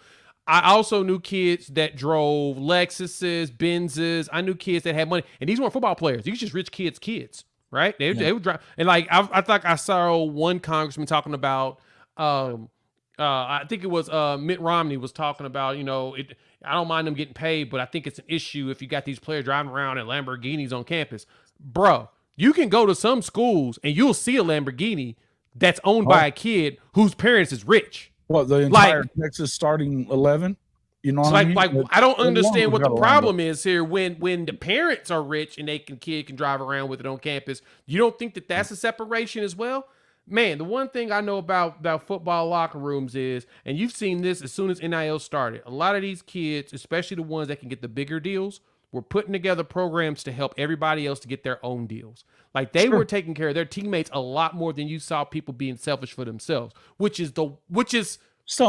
I also knew kids that drove Lexuses, Benzes. I knew kids that had money. And these weren't football players. These just rich kids, right? They would drive. And like, I thought I saw one congressman talking about, I think it was Mitt Romney was talking about, I don't mind them getting paid, but I think it's an issue if you got these players driving around in Lamborghinis on campus. Bro, you can go to some schools and you'll see a Lamborghini that's owned by a kid whose parents is rich. What, the entire Texas starting 11? You know what I mean? I don't understand what the problem is here when the parents are rich and kid can drive around with it on campus. You don't think that that's a separation as well? Man, the one thing I know about football locker rooms is, and you've seen this as soon as NIL started, a lot of these kids, especially the ones that can get the bigger deals, were putting together programs to help everybody else to get their own deals. Like they were taking care of their teammates a lot more than you saw people being selfish for themselves, which is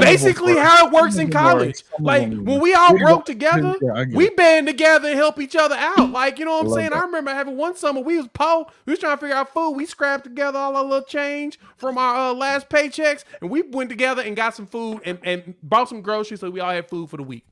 basically how it works in college. Like when we all broke together, we band together and help each other out. Like, you know what I'm saying? I remember having one summer, we was poor. We was trying to figure out food. We scrapped together all our little change from our last paychecks. And we went together and got some food and bought some groceries so we all had food for the week.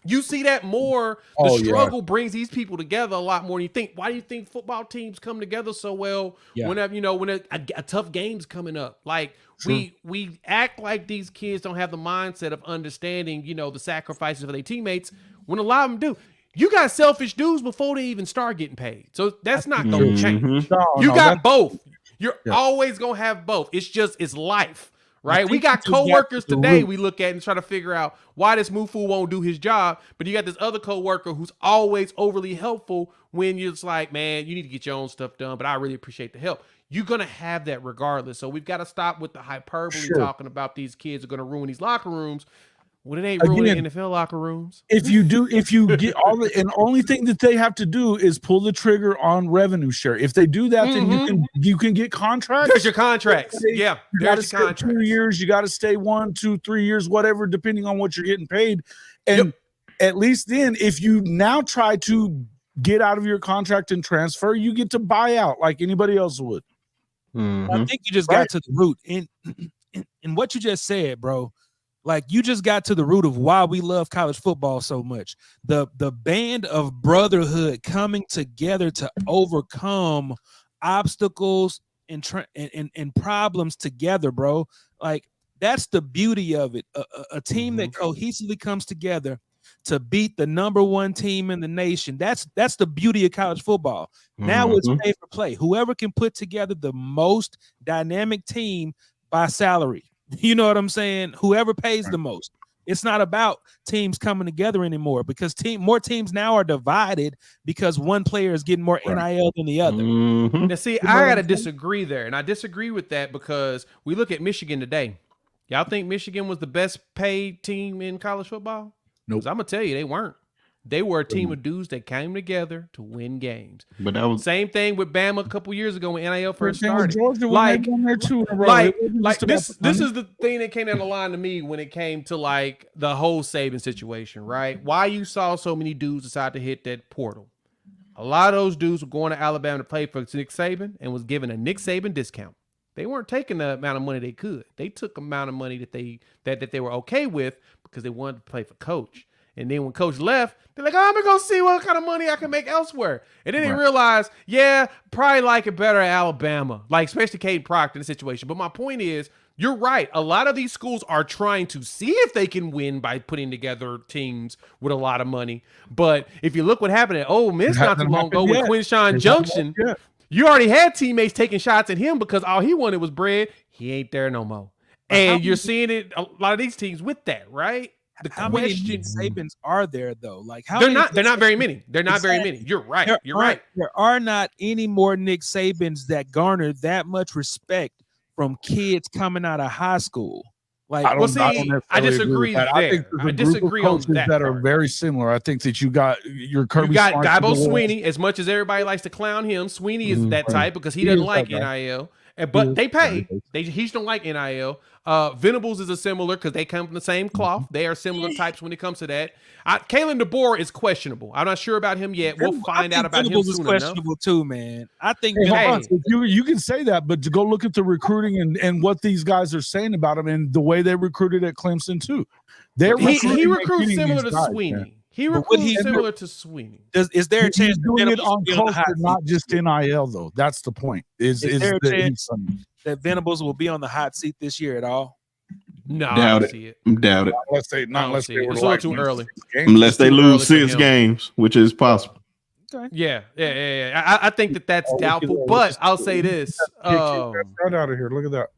You see that more. The struggle brings these people together a lot more than you think. Why do you think football teams come together so well whenever, when a tough game's coming up? Like, we act like these kids don't have the mindset of understanding, the sacrifices for their teammates when a lot of them do. You got selfish dudes before they even start getting paid. So that's not going to change. You got both. You're always going to have both. It's life. Right? We got coworkers today we look at and try to figure out why this Mufu won't do his job. But you got this other coworker who's always overly helpful when you're just like, man, you need to get your own stuff done, but I really appreciate the help. You're going to have that regardless. So we've got to stop with the hyperbole talking about these kids are going to ruin these locker rooms. When it ain't ruining NFL locker rooms. If you get and the only thing that they have to do is pull the trigger on revenue share. If they do that, then you can get contracts. There's your contracts. There's your contracts. 2 years. You got to stay 1, 2, 3 years, whatever, depending on what you're getting paid. And at least then, if you now try to get out of your contract and transfer, you get to buy out like anybody else would. I think you just got to the root in what you just said, bro. Like you just got to the root of why we love college football so much. The band of brotherhood coming together to overcome obstacles and problems together, bro. Like that's the beauty of it. A team that cohesively comes together to beat the number one team in the nation. That's the beauty of college football. Now it's pay for play. Whoever can put together the most dynamic team by salary. You know what I'm saying? Whoever pays the most. It's not about teams coming together anymore because more teams now are divided because one player is getting more NIL than the other. Now, see, I got to disagree there. And I disagree with that because we look at Michigan today. Y'all think Michigan was the best paid team in college football? Nope. I'm going to tell you, they weren't. They were a team of dudes that came together to win games. But that was same thing with Bama a couple years ago when NIL first started. Georgia, like this is the thing that came down the line to me when it came to like the whole Saban situation, right? Why you saw so many dudes decide to hit that portal. A lot of those dudes were going to Alabama to play for Nick Saban and was given a Nick Saban discount. They weren't taking the amount of money they could. They took the amount of money that they were okay with because they wanted to play for Coach. And then when Coach left, they're like, I'm going to go see what kind of money I can make elsewhere. And then they realized, probably like it better at Alabama, like especially Caden Proctor in the situation. But my point is, You're right. A lot of these schools are trying to see if they can win by putting together teams with a lot of money. But if you look what happened at Ole Miss not too hasn't long ago happened with yet. Quinshawn It hasn't Junction, happened yet. you already had teammates taking shots at him because all he wanted was bread. He ain't there no more. And you're seeing it, a lot of these teams with that, right? The How many question, Nick Sabans are there though? Like how they're many not Nick very Sabans- many. They're not very many. You're right. There You're right. There are not any more Nick Sabans that garner that much respect from kids coming out of high school. Like, I don't, Well, see, I don't I necessarily disagree with that. I think there. there's I a group of disagree on coaches that that are part. very similar. I think that you got your Kirby You got Smarts of Dabo the world. Sweeney. As much as everybody likes to clown him, Sweeney is that type because he He doesn't is like that guy. NIL. He But is they that pay. guy. He just don't like NIL. Venables is a similar because they come from the same cloth. They are similar types when it comes to that. Kalen DeBoer is questionable. I'm not sure about him yet. We'll find out about him Venables is soon enough. questionable too, man. I think Hey, hold Venables- on. So you can say that, but to go look at the recruiting and what these guys are saying about him and the way they recruited at Clemson too. They're He recruiting and recruits getting similar these to guys, Sweeney. man. He But would recruits he- similar to Sweeney. is there a He's chance that doing it Venables on will be on the hot culture, seat? not just NIL though. That's the point. Is there a chance- he's- that Venables will be on the hot seat this year at all? No, I Doubt don't it. see it. Doubt it. unless they I not don't unless see they it. were It's a little like too win early. 6 games. Unless they too lose early for 6 him. games, which is possible. Yeah. I think that that's Oh, look at doubtful. that. But I'll say this. Kick that right out of here. Look at that.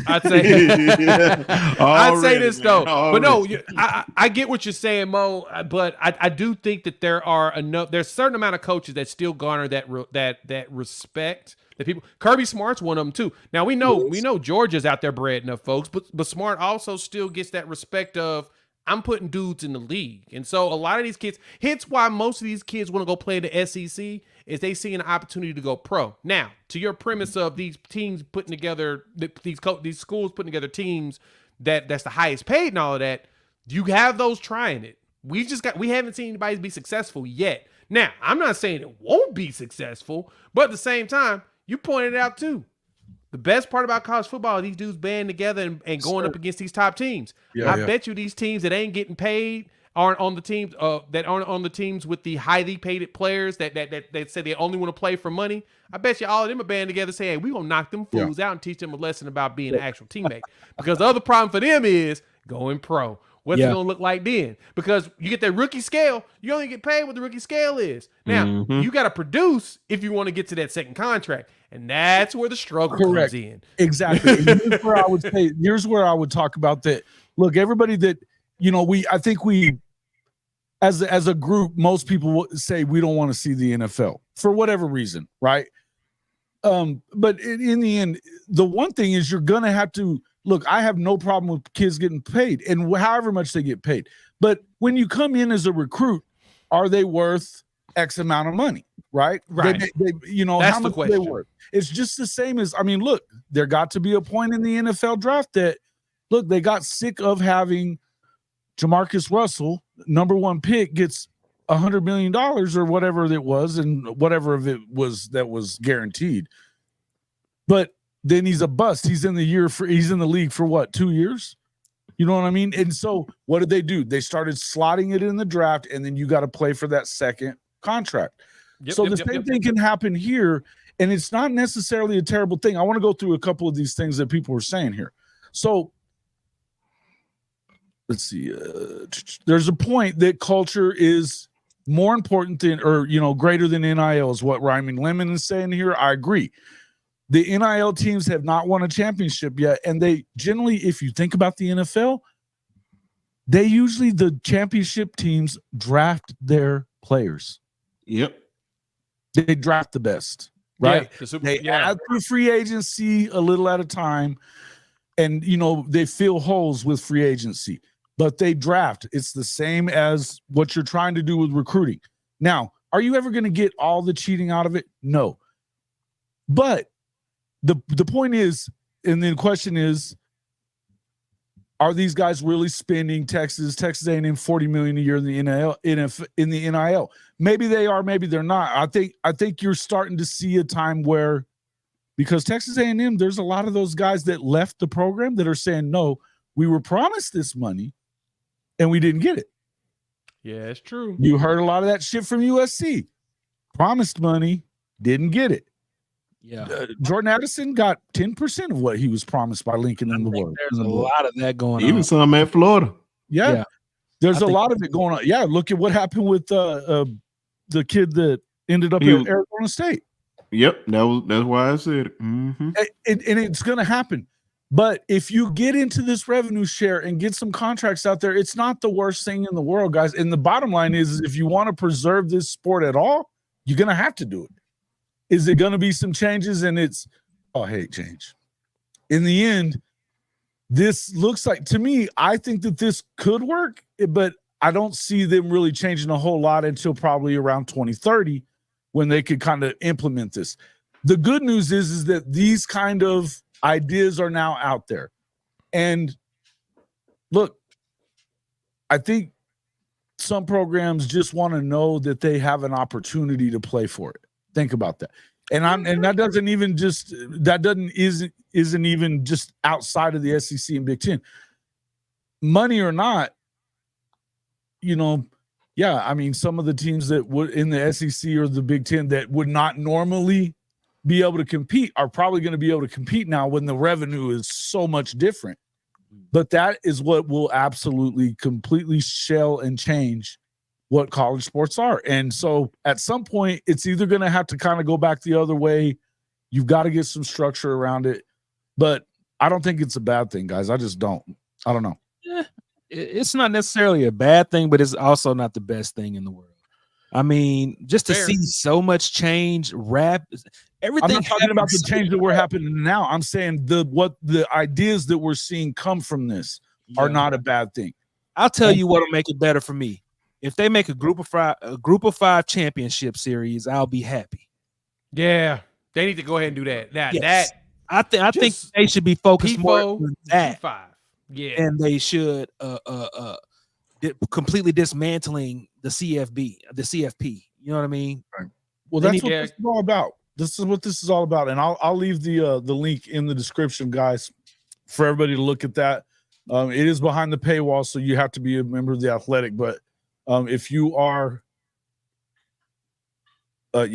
I'd say I'd say this though, but no, Already. I get what you're saying, Mo. But I do think that there's a certain amount of coaches that still garner that respect that people. Kirby Smart's one of them too. Now we know Georgia's out there breading up folks, but Smart also still gets that respect of I'm putting dudes in the league, and so a lot of these kids. Hence why most of these kids want to go play in the SEC. Is they see an opportunity to go pro. Now, to your premise of these teams putting together, these schools putting together teams that's the highest paid and all of that, you have those trying it. We haven't seen anybody be successful yet. Now, I'm not saying it won't be successful, but at the same time, you pointed it out too. The best part about college football is these dudes banding together and going up against these top teams. I bet you these teams that ain't getting paid aren't on the teams with the highly paid players that say they only want to play for money. I bet you all of them are banding together saying, hey, we gonna knock them fools out and teach them a lesson about being an actual teammate. Because the other problem for them is going pro. What's it gonna look like then? Because you get that rookie scale, you only get paid what the rookie scale is. Now you got to produce if you want to get to that second contract, and that's where the struggle Correct. comes in. Exactly. And here's where I would talk about that. Look, everybody that I think we as a group, most people would say we don't want to see the NFL for whatever reason, right? But in the end, the one thing is you're gonna have to look. I have no problem with kids getting paid and however much they get paid. But when you come in as a recruit, are they worth X amount of money? Right. Right. They, That's how the much are they question. worth? It's just the same as, look, there got to be a point in the NFL draft that, look, they got sick of having Jamarcus Russell, number 1 pick, gets $100 million or whatever it was, and whatever of it was that was guaranteed. But then he's a bust. He's in the league for what, 2 years? You know what I mean? And so what did they do? They started slotting it in the draft, and then you got to play for that second contract. The same thing can happen here, and it's not necessarily a terrible thing. I want to go through a couple of these things that people were saying here. So let's see. There's a point that culture is more important than, or greater than NIL is what Ryman Lemon is saying here. I agree. The NIL teams have not won a championship yet, and they generally, if you think about the NFL, the championship teams draft their players. Yep. They draft the best, right? They Yeah. add through free agency a little at a time, and they fill holes with free agency, but they draft. It's the same as what you're trying to do with recruiting. Now, are you ever going to get all the cheating out of it? No. But the point is, and the question is, are these guys really spending Texas A&M $40 million a year in the NIL? Maybe they are, maybe they're not. I think you're starting to see a time where, because Texas A&M, there's a lot of those guys that left the program that are saying, no, we were promised this money and we didn't get it. Yeah, it's true. You heard a lot of that shit from USC. Promised money, didn't get it. Yeah. Jordan Addison got 10% of what he was promised by Lincoln in the world. There's a lot of that going Even on. some at Florida. Yeah. Yeah. There's I a think- lot of it going on. Yeah, look at what happened with the kid that ended up He at was- Arizona State. Yep, that's why I said it. Mm-hmm. And it's going to happen. But if you get into this revenue share and get some contracts out there, it's not the worst thing in the world, guys. And the bottom line is if you want to preserve this sport at all, you're going to have to do it. Is it going to be some changes? And I hate change. In the end, this looks like, to me, I think that this could work, but I don't see them really changing a whole lot until probably around 2030 when they could kind of implement this. The good news is that these kind of ideas are now out there. And look, I think some programs just want to know that they have an opportunity to play for it. Think about that. And isn't even just outside of the SEC and Big Ten. Money or not, some of the teams that would in the SEC or the Big Ten that would not normally be able to compete are probably going to be able to compete now when the revenue is so much different. But that is what will absolutely completely shell and change what college sports are. And so at some point, it's either going to have to kind of go back the other way. You've got to get some structure around it. But I don't think it's a bad thing, guys. I just don't. I don't know. It's not necessarily a bad thing, but it's also not the best thing in the world. I mean, just to Fair. see so much change, everything. I'm not talking about the change that we're happening now. I'm saying the ideas that we're seeing come from this are not a bad thing. I'll tell you what'll make it better for me. If they make a group of five championship series, I'll be happy. Yeah, they need to go ahead and do that. Yes. I think Just they should be focused more PFO on that, G5. Yeah, and they should completely dismantling the CFP. You know what I mean? Well, They that's need- what this is all about. This is what this is all about, and I'll leave the link in the description, guys, for everybody to look at that. It is behind the paywall, so you have to be a member of the Athletic. But if you are, I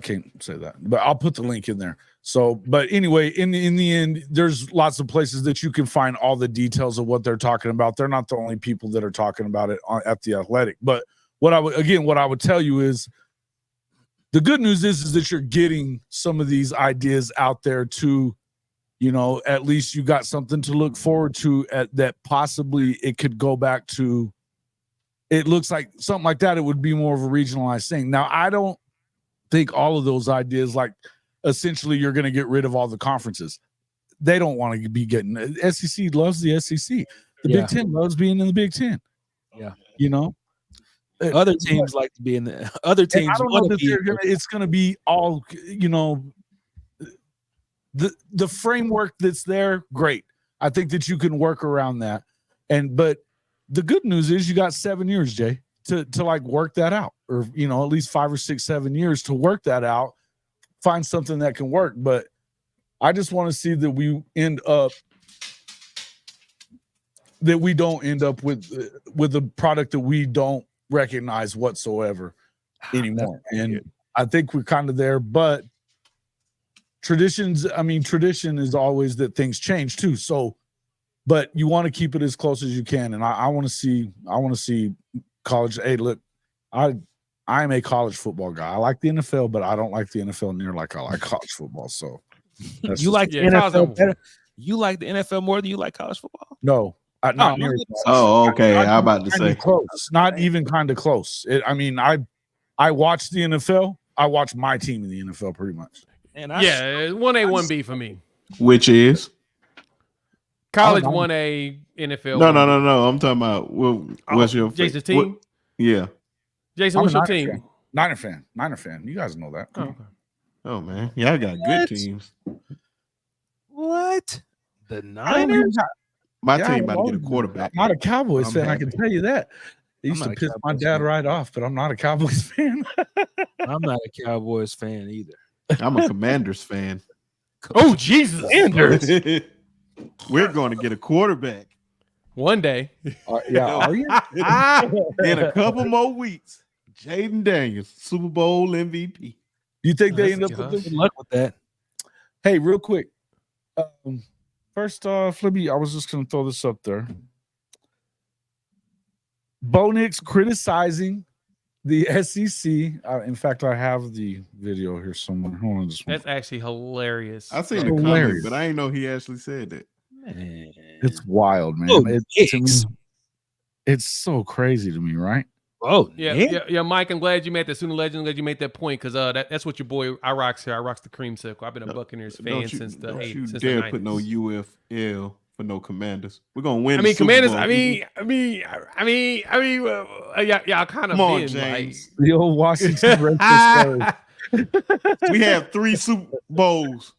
can't say that, but I'll put the link in there. So, but anyway, in the end, there's lots of places that you can find all the details of what they're talking about. They're not the only people that are talking about it at the Athletic. But what I would tell you is, the good news is that you're getting some of these ideas out there to, at least you got something to look forward to that possibly it could go back to. It looks like something like that. It would be more of a regionalized thing. Now, I don't think all of those ideas, like essentially you're going to get rid of all the conferences. They don't want to be getting. SEC loves the SEC. The Big Ten loves being in the Big Ten. Yeah. Other teams like to be in the other teams. I don't know that it's going to be all, the framework that's there. Great. I think that you can work around that. But the good news is you got 7 years, Jay, to like work that out, or, at least 5 or 6, 7 years to work that out, find something that can work. But I just want to see that we don't end up with a product that we don't recognize whatsoever anymore. And I think we're kind of there, but tradition is always that things change too. So, but you want to keep it as close as you can. And I want to see college. Hey, look, I am a college football guy. I like the NFL, but I don't like the NFL near like I like college football. So you like the NFL better? You like the NFL more than you like college football? No. Not near. Oh, okay. I'm about to say close. Not even kind of close. I watch the NFL. I watch my team in the NFL pretty much. And 1A, 1B for me. Which is college 1A, NFL. No. I'm talking about what's your Jason's team? Yeah. Jason, what's your team? Niner fan. You guys know that. Okay. Oh man, y'all got good teams. What? The Niners? My team about to get a quarterback. I'm not a Cowboys fan. happy. I can tell you that. It used to piss my dad right off, but I'm not a Cowboys fan. I'm not a Cowboys fan either. I'm a Commanders fan. Oh, Jesus. We're going to get a quarterback One day. Are you? in a couple more weeks. Jaden Daniels, Super Bowl MVP. You think they end up with Good luck with that. Hey, real quick. First off, I was just going to throw this up there. Bo Nix criticizing the SEC. In fact, I have the video here somewhere. Hold on, just one. That's actually hilarious. I seen the Hilarious. comment, but I didn't know he actually said that. Man. It's wild, man. Oh, To Nix. me, it's so crazy to me, right? Oh, Yeah, Mike. I'm glad you made that. Sooner Legend, glad you made that point because that's what your boy I rocks here. I rocks the creamsicle. I've been a Buccaneers fan since the don't 80s. you Since dare the 90s. put no UFL for no Commanders. We're gonna win. I mean, the Super Commanders. Bowl. Yeah, kind of Come on, been James. The old Washington Redskins. like. We have 3 Super Bowls.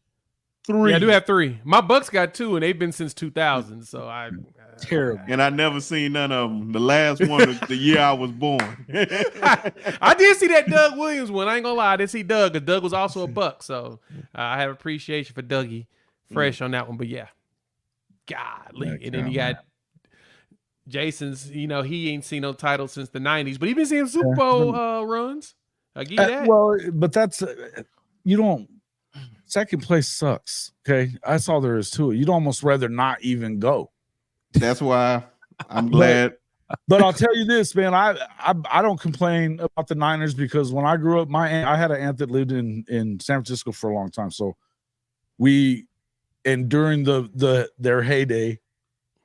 3. Yeah, I do have 3. My Bucks got 2, and they've been since 2000. So I terrible. And I never seen none of them. The last one was the year I was born. I did see that Doug Williams one. I ain't gonna lie, I did see Doug, because Doug was also a Buck. So I have appreciation for Dougie Fresh on that one. But yeah, golly. Heck And then yeah, you got Jason's, he ain't seen no title since the 90s, but he been seeing Super Bowl runs. I give you that. Well, but that's you don't. Second place sucks. Okay, that's all there is to it. You'd almost rather not even go. That's why I'm glad. But I'll tell you this, man. I don't complain about the Niners because when I grew up, I had an aunt that lived in San Francisco for a long time. So during their heyday,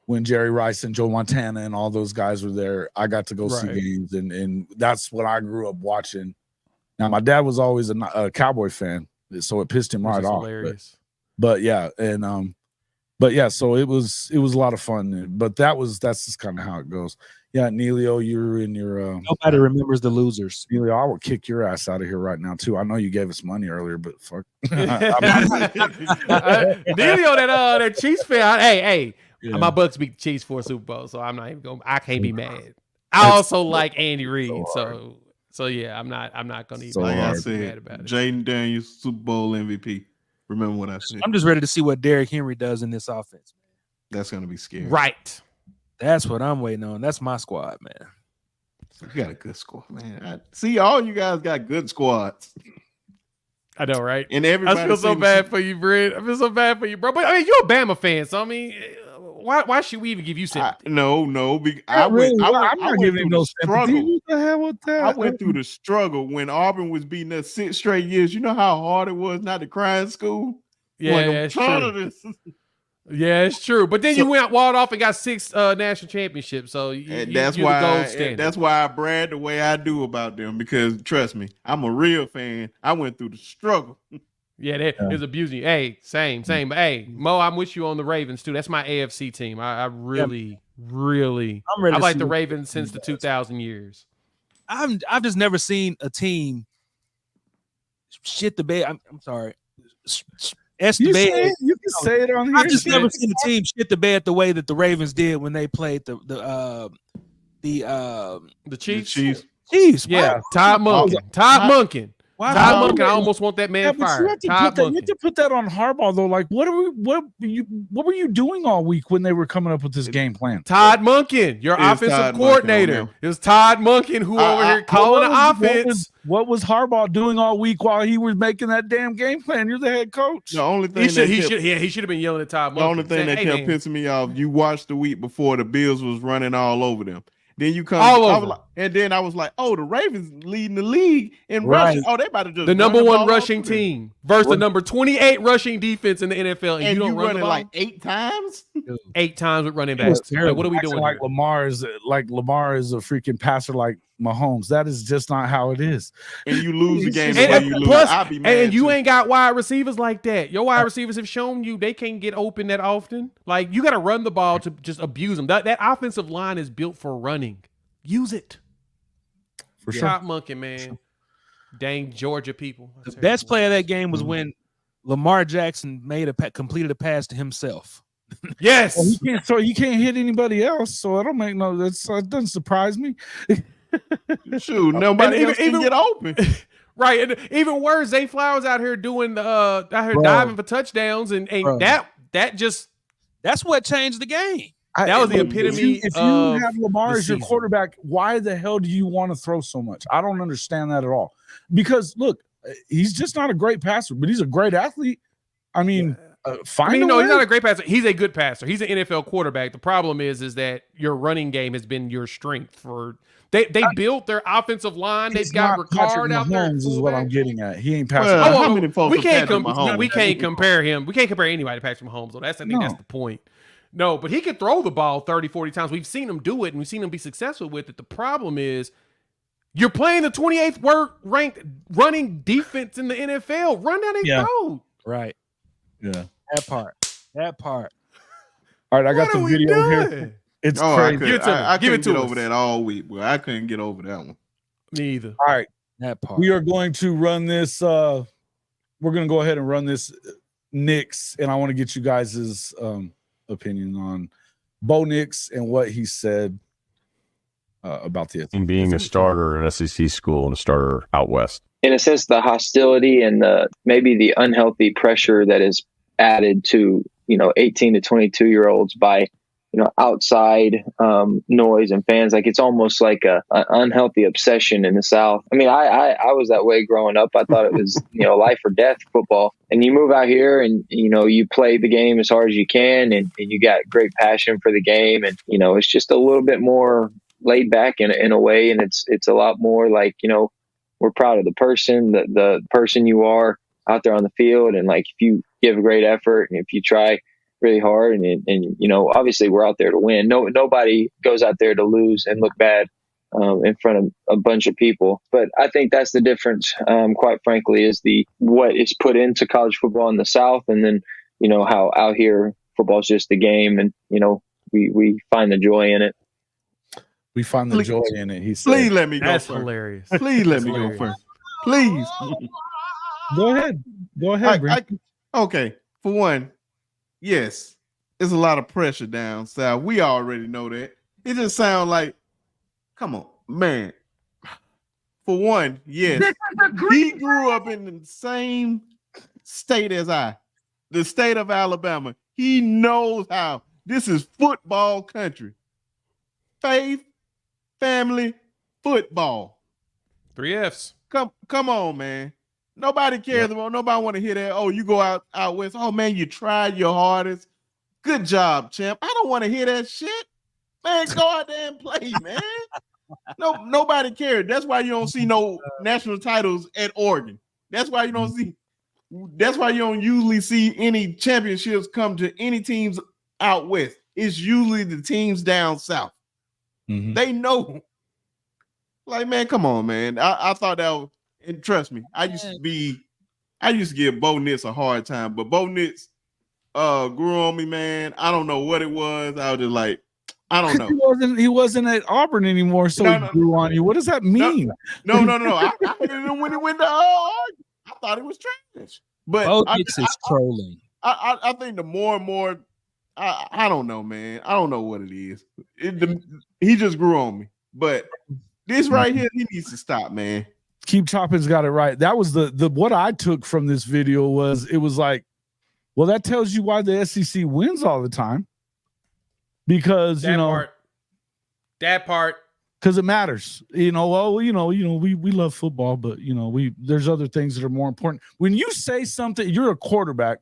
when Jerry Rice and Joe Montana and all those guys were there, I got to go see Right. games, and that's what I grew up watching. Now my dad was always a Cowboy fan, so it pissed him Which right is off. hilarious. But yeah, and so it was a lot of fun. But that's just kind of how it goes. Yeah, Neilio, you're in your Nobody remembers the losers. Neilio, I will kick your ass out of here right now too. I know you gave us money earlier, but fuck. Delio, that Chiefs fan. Hey, Yeah. my Bucks beat the Chiefs for a Super Bowl, so I'm not even going. I can't be mad. I also like Andy Reid, so yeah, I'm not gonna even So Like I hard. be mad said, about it. Jaden Daniels, Super Bowl MVP. Remember what I said? I'm just ready to see what Derrick Henry does in this offense. That's gonna be scary. Right. That's what I'm waiting on. That's my squad, man. You got a good squad, man. See, all you guys got good squads, I know, right? and everybody. I feel so seems- bad for you, Brent. I feel so bad for you, bro. But I mean, you're a Bama fan, so I mean, why should we even give you sympathy? No. I Not went. really. I went, I'm I not went giving through him no the struggle. sympathy. What the hell with that? I went through the struggle when Auburn was beating us 6 straight years. You know how hard it was not to cry in school. Yeah, Like, I'm it's tired true. of this. Yeah, it's true. But then So- you walled off and got 6 national championships. So And you're that's the why. gold standard. That's why I brag the way I do about them, because trust me, I'm a real fan. I went through the struggle. Yeah, that is abusing you. Hey, same. But hey, Mo, I'm with you on the Ravens too. That's my AFC team. I really, I'm ready I to like see the what- Ravens since the 2000 years. I've just never seen a team shit the bed. I'm sorry. S the You, bed. you can say it on here. I've just Yeah. never seen a team shit the bed the way that the Ravens did when they played the The The Chiefs. Chiefs. Chiefs. Yeah, Why- Todd Monken. Todd Monken. Why, Todd Todd Monken. I Monken. almost want that Yeah, man but you fired. have to Todd put that. You Monken. have to put that on Harbaugh though. Like, what were you doing all week when they were coming up with this game plan? Todd Monken, your It is offensive Todd Monken on coordinator. them. It was Todd Monken who over here calling the offense. What was Harbaugh doing all week while he was making that damn game plan? You're the head coach. The only thing He should have been yelling at Todd Monken. The only thing saying, that "Hey, kept man, pissing me off, you watched the week before the Bills was running all over them. Then you come All I over. was like, and then I was like, oh, the Ravens leading the league in Right. rushing. Oh, they about to just the run number ball one rushing over them. team versus the number 28 rushing defense in the NFL, and, And you you don't run run the it ball like 8 times. 8 times with running It was backs. terrible. Like, what are we Acting doing? like here? Lamar is a freaking passer like Mahomes. That is just not how it is. And you lose the game the And, way you lose. plus, I'll be mad and you too. ain't got wide receivers like that. Your wide receivers have shown you they can't get open that often. Like, you got to run the ball to just abuse them. That offensive line is built for running. Use it. For sure. Top monkey, man. Dang Georgia people. The best play of that game was when Lamar Jackson completed a pass to himself. Yes. Well, he can't hit anybody else, so I don't make no. That doesn't surprise me. Shoot, nobody And else can even- get open. Right, and even worse, Zay Flowers out here doing out here Bro. diving for touchdowns, and Bro. that just That's what changed the game. That was the If epitome If you of have Lamar the as your season. quarterback, why the hell do you want to throw so much? I don't understand that at all. Because look, he's just not a great passer, but he's a great athlete. I mean, find he's a not way. a great passer. He's a good passer. He's an NFL quarterback. The problem is that your running game has been your strength for. They built their offensive line. They've He's got not Patrick Ricard out there. Mahomes is what I'm getting at. He ain't Patrick. Well, Mahomes. how many folks we are can't Patrick Mahomes? we can't compare him. We can't compare anybody to Patrick Mahomes. Though I think that's the point. No, but he could throw the ball 30, 40 times. We've seen him do it, and we've seen him be successful with it. The problem is you're playing the 28th ranked running defense in the NFL. Run down their throat. Right. Yeah. That part. All right, I got What the are we video here. doing? It's Oh, crazy. Give it to me. I Give it couldn't to get over us. that all week, bro. I couldn't get over that one. Me either. All right, That part. we are going to run this. We're going to go ahead and run this Nix, and I want to get you guys' opinion on Bo Nix and what he said about the And being a starter in an SEC school and a starter out west. In a sense, the hostility and maybe the unhealthy pressure that is added to 18 to 22-year-olds by outside noise and fans. Like, it's almost like an unhealthy obsession in the South. I mean, I was that way growing up. I thought it was life or death football. And you move out here and you play the game as hard as you can, and you got great passion for the game, and it's just a little bit more laid back in a way, and it's a lot more like we're proud of the person you are out there on the field, and like if you give a great effort and if you try really hard and obviously we're out there to win. Nobody goes out there to lose and look bad in front of a bunch of people. But I think that's the difference, quite frankly, is what is put into college football in the South, and then how out here football is just a game, and we find the joy in it. We find the joy in it. He said, Please let me go That's first. hilarious. Please let me go hilarious. first. Please. "Go ahead, Brent." Okay. For one, yes, there's a lot of pressure down south. We already know that. It just sounds like, come on, man. For one, yes, he grew up in the same state as the state of Alabama. He knows how this is football country. Faith, family, football. 3 Fs. Come on, man. Nobody cares about. Nobody want to hear that. Oh, you go out west. Oh man, you tried your hardest. Good job, champ. I don't want to hear that shit. Man, go out there and play, man. Nobody cares. That's why you don't see no national titles at Oregon. That's why you don't see. That's why you don't usually see any championships come to any teams out west. It's usually the teams down south. Mhm. They know. Like, man, come on, man. I thought that was, and trust me, I used to give Bo Nix a hard time, but Bo Nix grew on me, man. I don't know what it was. I was just like, I don't know. He wasn't at Auburn anymore, so No, he grew on you. What does that mean? No. I hated him when he went to I thought it was trash. But Bo Nix is trolling. I think the more and more, I don't know, man. I don't know what it is. He just grew on me. But this right here, he needs to stop, man. Keep Chopping's got it right. That was the what I took from this video was it was like, well, that tells you why the SEC wins all the time. Because that part. Because it matters. We love football, but there's other things that are more important. When you say something, you're a quarterback,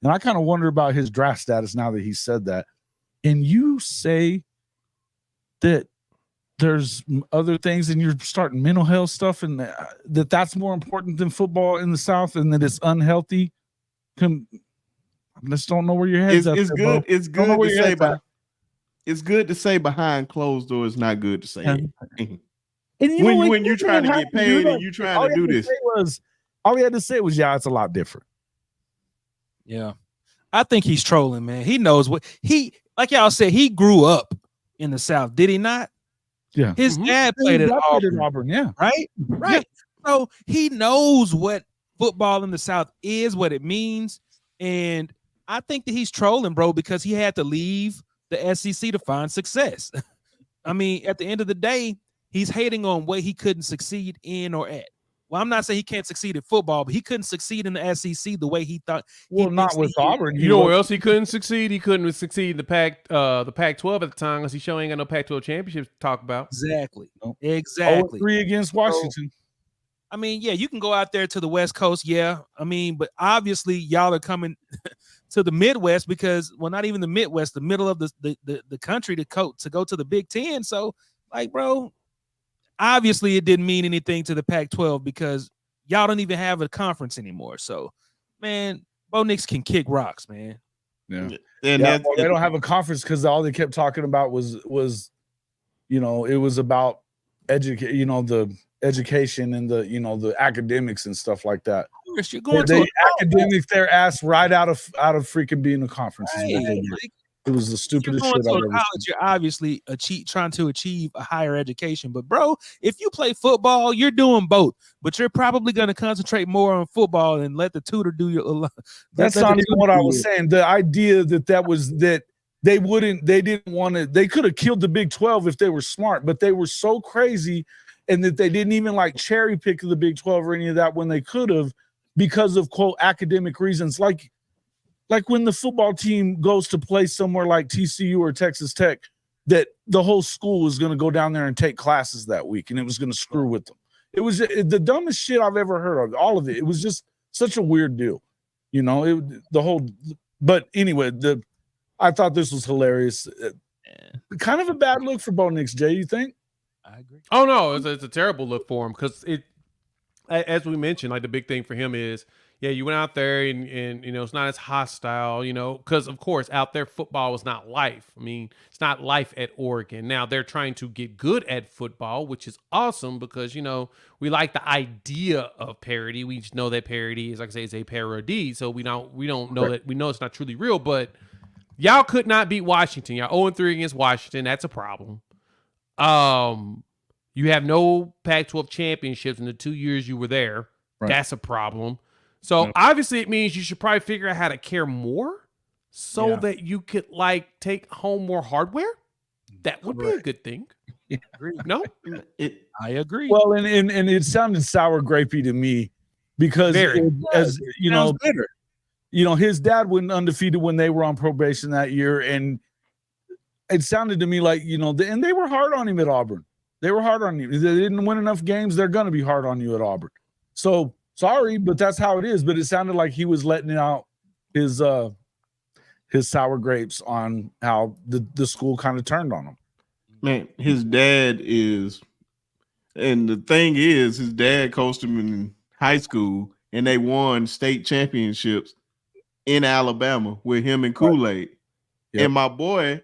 and I kind of wonder about his draft status now that he said that. And you say that there's other things, and you're starting mental health stuff, and that's more important than football in the South, and that it's unhealthy. I just don't know where your head's at. It's there, good. Bo. It's good to say, but it's good to say behind closed doors. Not good to say. And when you're trying to get paid and you're trying to do this, all he had to say was, "Yeah, it's a lot different." Yeah. I think he's trolling, man. He knows like y'all said, he grew up in the South, did he not? Yeah. His dad played at Auburn, yeah. right? Right. Yeah. So he knows what football in the South is, what it means. And I think that he's trolling, bro, because he had to leave the SEC to find success. I mean, at the end of the day, he's hating on what he couldn't succeed in or at. Well, I'm not saying he can't succeed at football, but he couldn't succeed in the SEC the way he thought. Well, not with Auburn. You know where else he couldn't succeed? He couldn't succeed in the Pac-12 at the time because he sure ain't got no Pac-12 championships to talk about. Exactly. Nope. Exactly. 0-3 against Washington. I mean, yeah, you can go out there to the West Coast, yeah. I mean, but obviously y'all are coming to the Midwest because, well, not even the Midwest, the middle of the country to go to the Big Ten. So, like, bro, obviously it didn't mean anything to the Pac-12 because y'all don't even have a conference anymore. So, man, Bo Nix can kick rocks, man. Yeah. And Yeah, that's, well, they don't have a conference because all they kept talking about was it was about the education and the academics and stuff like that. Of course, you're going They to academics their ass right out of freaking being a conference. Is what they did. like, It was the you're stupidest going shit to I've a ever college. seen. You're obviously trying to achieve a higher education. But bro, if you play football, you're doing both. But you're probably going to concentrate more on football and let the tutor do your. That's not even what I was saying. The idea that they didn't want to. They could have killed the Big 12 if they were smart, but they were so crazy, and that they didn't even like cherry pick the Big 12 or any of that when they could have, because of quote academic reasons. Like when the football team goes to play somewhere like TCU or Texas Tech, that the whole school was going to go down there and take classes that week, and it was going to screw with them. It was the dumbest shit I've ever heard of. All of it. It was just such a weird deal, But anyway, I thought this was hilarious. Kind of a bad look for Bo Nix, Jay. You think? I agree. Oh no, it's a terrible look for him because as we mentioned, like the big thing for him is, yeah, you went out there and it's not as hostile, because of course out there football is not life. I mean, it's not life at Oregon. Now they're trying to get good at football, which is awesome because we like the idea of parody. We just know that parody is, like I say, it's a parody, so we don't know that, we know it's not truly real. But y'all could not beat Washington. Y'all 0-3 against Washington. That's a problem. You have no Pac-12 championships in the 2 years you were there. Right. That's a problem. So obviously it means you should probably figure out how to care more so that you could take home more hardware. That would be a good thing. Yeah. No? I agree. Well, and it sounded sour grapey to me because Sounds bitter. His dad went undefeated when they were on probation that year, and it sounded to me like and they were hard on him at Auburn. They were hard on you. They didn't win enough games. They're going to be hard on you at Auburn. So sorry, but that's how it is. But it sounded like he was letting out his sour grapes on how the school kind of turned on him. man, his dad is, and the thing is, his dad coached him in high school, and they won state championships in Alabama with him and Kool-Aid. Yep. And my boy,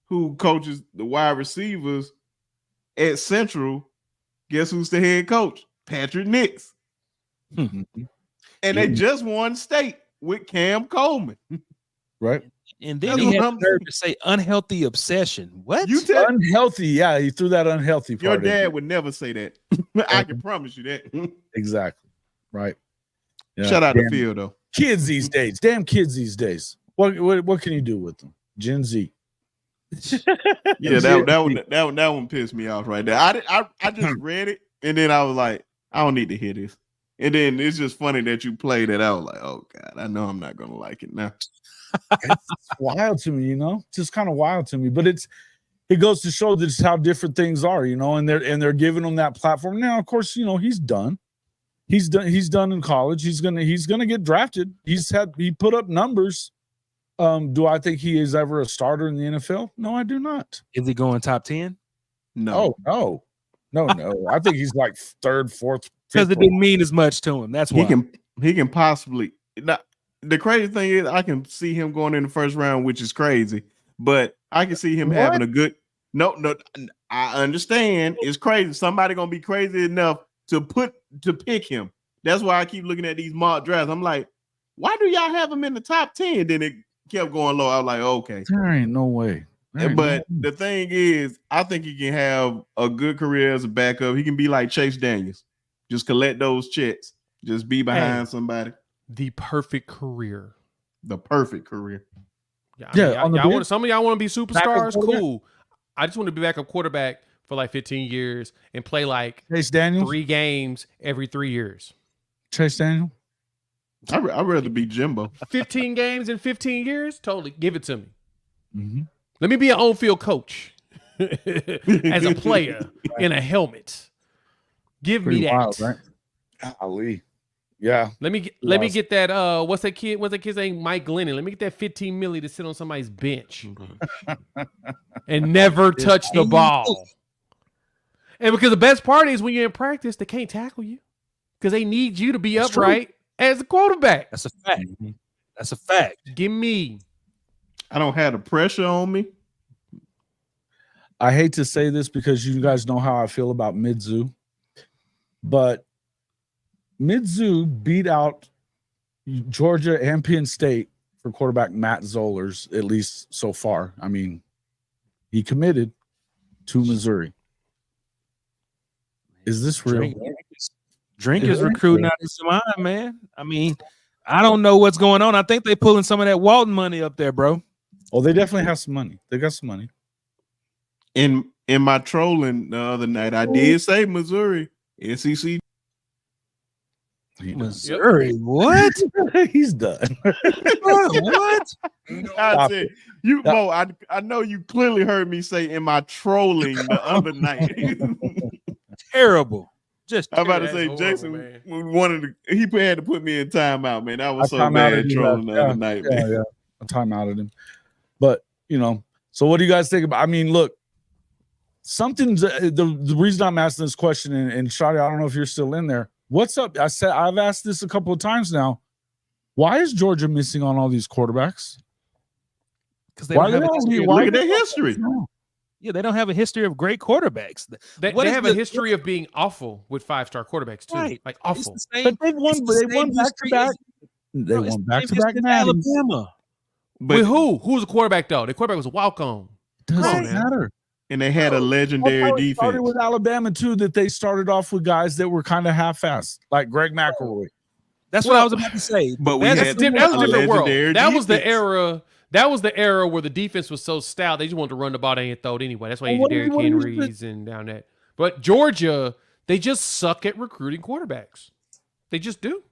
who coaches the wide receivers at Central, guess who's the head coach? Patrick Nix. And they just won state with Cam Coleman. Right. And then That's he what had I'm the nerve to say unhealthy obsession. What? You tell Unhealthy. Yeah, he threw that unhealthy part your in. dad would never say that. I can promise you that. Exactly. Right. Yeah. Shout out Damn to Phil though. kids these days. Damn kids these days. What can you do with them? Gen Z. Yeah, that one pissed me off right there. I just read it and then I was like, I don't need to hear this. And then it's just funny that you played it. I was like, oh God, I know I'm not gonna like it now. It's wild to me, just kind of wild to me. But it goes to show just how different things are, and they're giving him that platform. Now, of course, he's done. He's done in college. He's gonna get drafted. He put up numbers. Do I think he is ever a starter in the NFL? No, I do not. Is he going top 10? No. Oh, no. I think he's like third, fourth, Because fifth. it didn't mean as much to him. That's why. He can possibly not. The crazy thing is I can see him going in the first round, which is crazy, but I can see him having a good no, I understand it's crazy. Somebody gonna be crazy enough to pick him. That's why I keep looking at these mock drafts. I'm like, why do y'all have him in the top 10? Then it kept going low. I was like, okay. There ain't no way. But the thing is, I think he can have a good career as a backup. He can be like Chase Daniels. Just collect those checks. Just be behind somebody. The perfect career. The perfect career. Some of y'all want to be superstars. quarterback? Cool. I just want to be backup quarterback for like 15 years and play like Chase Daniels. 3 games every 3 years. Chase Daniel. I'd rather be Jimbo. 15 games in 15 years? Totally. Give it to me. Mm-hmm. Let me be an on-field coach as a player in a helmet. Give Pretty me that. wild, right? Golly. Yeah. Let me Lost. get that. What's that kid's name? Mike Glennon. Let me get that 15 milli to sit on somebody's bench and never touch the ball. And because the best part is when you're in practice, they can't tackle you because they need you to be That's upright as a quarterback. That's a fact. That's a fact. Give me. I don't have the pressure on me. I hate to say this because you guys know how I feel about Mizzou, but Mizzou beat out Georgia and Penn State for quarterback Matt Zollers, at least so far. I mean, he committed to Missouri. Is this real? Drink is recruiting out his mind, man. I mean, I don't know what's going on. I think they're pulling some of that Walton money up there, bro. Oh, they definitely have some money. They got some money. In my trolling the other night, I did say Missouri, SEC. Missouri, what? He's done. What? I said, Mo, I know you clearly heard me say in my trolling the other night. Terrible. Just I'm about to That's say, horrible, Jason man. he had to put me in timeout, man. I was I so timeouted bad him, trolling the yeah, other night, man. Yeah. I timeouted him. But, so what do you guys think about? I mean, look, something's the reason I'm asking this question, and Shadi, I don't know if you're still in there. What's up? I've asked this a couple of times now. Why is Georgia missing on all these quarterbacks? because they Why don't have they a don't history. why Look at their history. Yeah, they don't have a history of great quarterbacks. They What is have a the- history of being awful with 5-star quarterbacks too. Right. Like It's awful. the same- But they won. it's the They won same back to history back. as- They bro, it's won the back same to back history as Natties. Alabama. But With who? Who's the quarterback though? The quarterback was a walk on. Doesn't Come on, man. matter. and they had a legendary That's how it started defense. with Alabama too. That they started off with guys that were kind of half-assed, like Greg McElroy. That's what I was about to say. But we That's- had That was a a different world. legendary That was the defense. era. That was the era where the defense was so stout they just wanted to run the ball and throw it anyway. That's why you Well, had Derrick what do you Henry's and down that. But Georgia, they just suck at recruiting quarterbacks. They just do.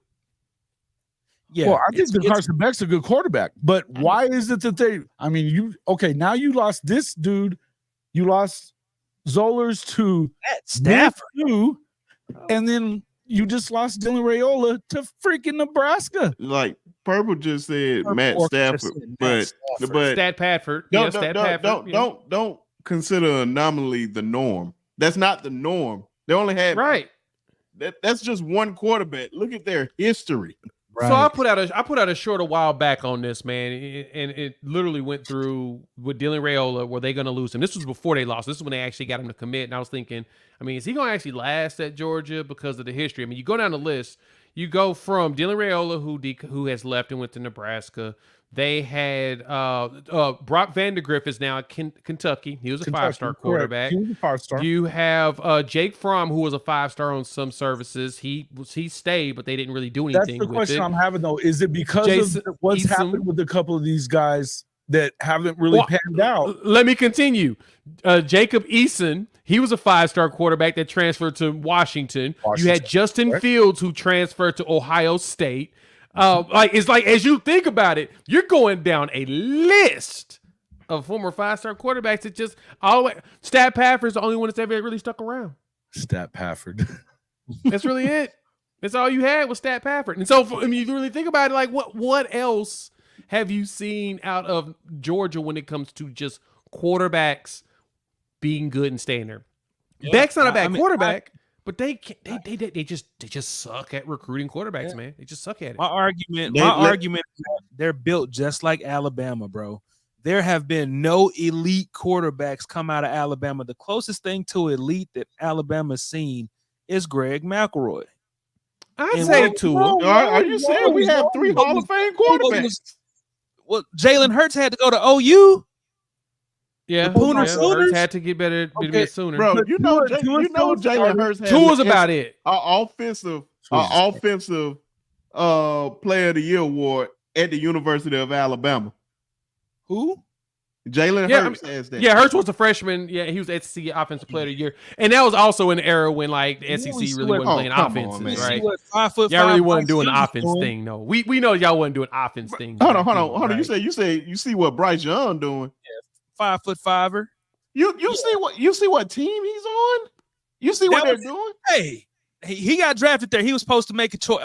yeah, Well, I think it's- that it's- Carson Beck's a good quarterback, but why is it that they? I mean, now you lost this dude. You lost Zollers to Stafford. Mizzou, and then you just lost Dylan Raiola to freaking Nebraska. Like Purple just said Purple Matt Orchestra Stafford, said Matt but Stafford. but Stat Padford. Yeah, don't Stat don't Padford. don't, yeah. don't consider anomaly the norm. That's not the norm. They only had Right. That's just one quarterback. Look at their history. So I put out a short a while back on this, man, and it literally went through with Dylan Raiola. Were they going to lose him? This was before they lost. This is when they actually got him to commit. And I was thinking, I mean, is he going to actually last at Georgia because of the history? I mean, you go down the list. You go from Dylan Raiola, who has left and went to Nebraska. They had Brock Vandegrift is now at Kentucky. He was a Kentucky, 5-star correct. quarterback. He was a 5-star. You have Jake Fromm, who was a 5-star on some services. He stayed, but they didn't really do That's anything the with question it. I'm having though. Is it because Jason of what's Eason. happened with a couple of these guys that haven't really Well, panned out? Let me continue. Jacob Eason, he was a 5-star quarterback that transferred to Washington. You had Justin correct. Fields, who transferred to Ohio State. It's like as you think about it, you're going down a list of former 5-star quarterbacks that just all the way. Stat Padford's the only one that's ever really stuck around. Stat Pafford. That's really it. That's all you had was Stat Padford. And so, I mean, you really think about it, like what else have you seen out of Georgia when it comes to just quarterbacks being good and staying there? Yeah, Beck's not a bad I mean, quarterback, but they just suck at recruiting quarterbacks, man. They just suck at it. My argument They- is that they're built just like Alabama, bro. There have been no elite quarterbacks come out of Alabama. The closest thing to elite that Alabama's seen is Greg McElroy. I'd And say what- Tua. Are you saying we have 3 Hall of Fame quarterbacks? Well, Jalen Hurts had to go to OU. Yeah, the Pooner yeah, Sooners? Hurts had to get better to be Okay, a Sooner. Bro, But you know Tua Jalen Hurts has Tua's about it. offensive player of the year award at the University of Alabama. Who? Jalen Yeah, Hurts has that. Yeah, Hurts was a freshman. Yeah, he was SEC Offensive Player of the Year, and that was also an era when like the SEC see really what- wasn't playing come on, offenses, man. right? What, 5'5" Y'all really wasn't Bryce doing the Young offense doing? thing, no. We know y'all wasn't doing offense things. Hold on. right? You see what Bryce Young doing? 5'5". You see what team he's on? You see what That they're was- doing? Hey, he got drafted there. He was supposed to make a choice,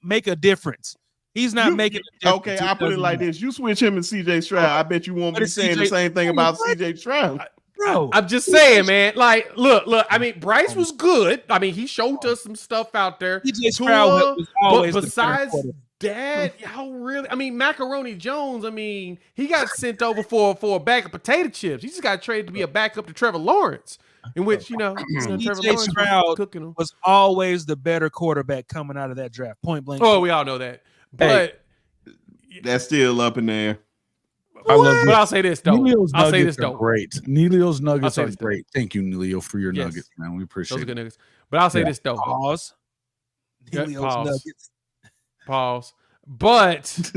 make a difference. He's not making a difference. Okay, I put it like this: you switch him and CJ Stroud, I bet you won't But be it's saying the CJ same thing about CJ Stroud. Bro, I'm just saying, man. Like, look. I mean, Bryce was good. I mean, he showed us some stuff out there. CJ Stroud was But always the better besides quarterback. that, y'all really? I mean, Macaroni Jones. I mean, he got sent over for a bag of potato chips. He just got traded to be a backup to Trevor Lawrence, in which Trevor CJ Lawrence Stroud was cooking him. was always the better quarterback coming out of that draft. Point blank. Oh, we all know that. But That's still up in there. I love but I'll say this though. Neilio's I'll say nuggets this are though. great. Neilio's nuggets say are this, though. great. Thank you, Neilio, for your Yes. nuggets, man. We Those are appreciate good it. niggas. But I'll say Yeah. this though. Pause. Yeah, Neilio's pause. Nuggets. Pause. But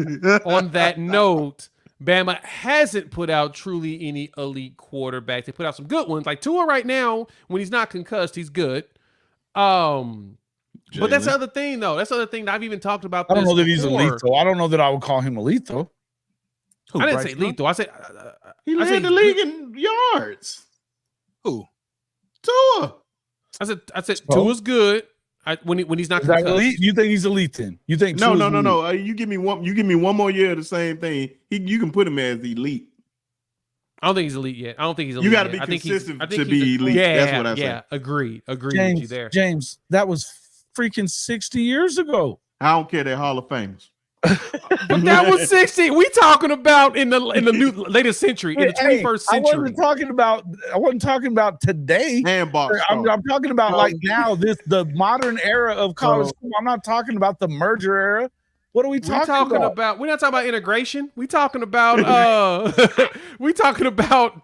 on that note, Bama hasn't put out truly any elite quarterbacks. They put out some good ones. Like Tua right now, when he's not concussed, he's good. But that's the Jalen. other thing, though. That's the other thing that I've even talked about. I don't this know that he's before. elite, though. I don't know that I would call him elite, though. Who, I didn't Bryce say elite, though. I said He I led said the league in yards. Who? Tua. I said So? Tua's good. When he's not Is that concussed. elite? You think he's elite then? You think No. Tua's elite? You give me one more year of the same thing. You can put him as elite. I don't think he's elite yet. I don't think he's elite. You got to yet. be I think he's- consistent I think to he's be a- elite. Yeah, That's what I say. yeah. Agreed with you there. James, that was freaking 60 years ago. I don't care. They're Hall of Famers. But that was 60. We talking about in the new latest century, in the Hey, 21st I century. wasn't talking about today. And box I'm talking about like now, the modern era of college football. I'm not talking about the merger era. What are we We're talking about? about. We're not talking about integration. We talking about. we talking about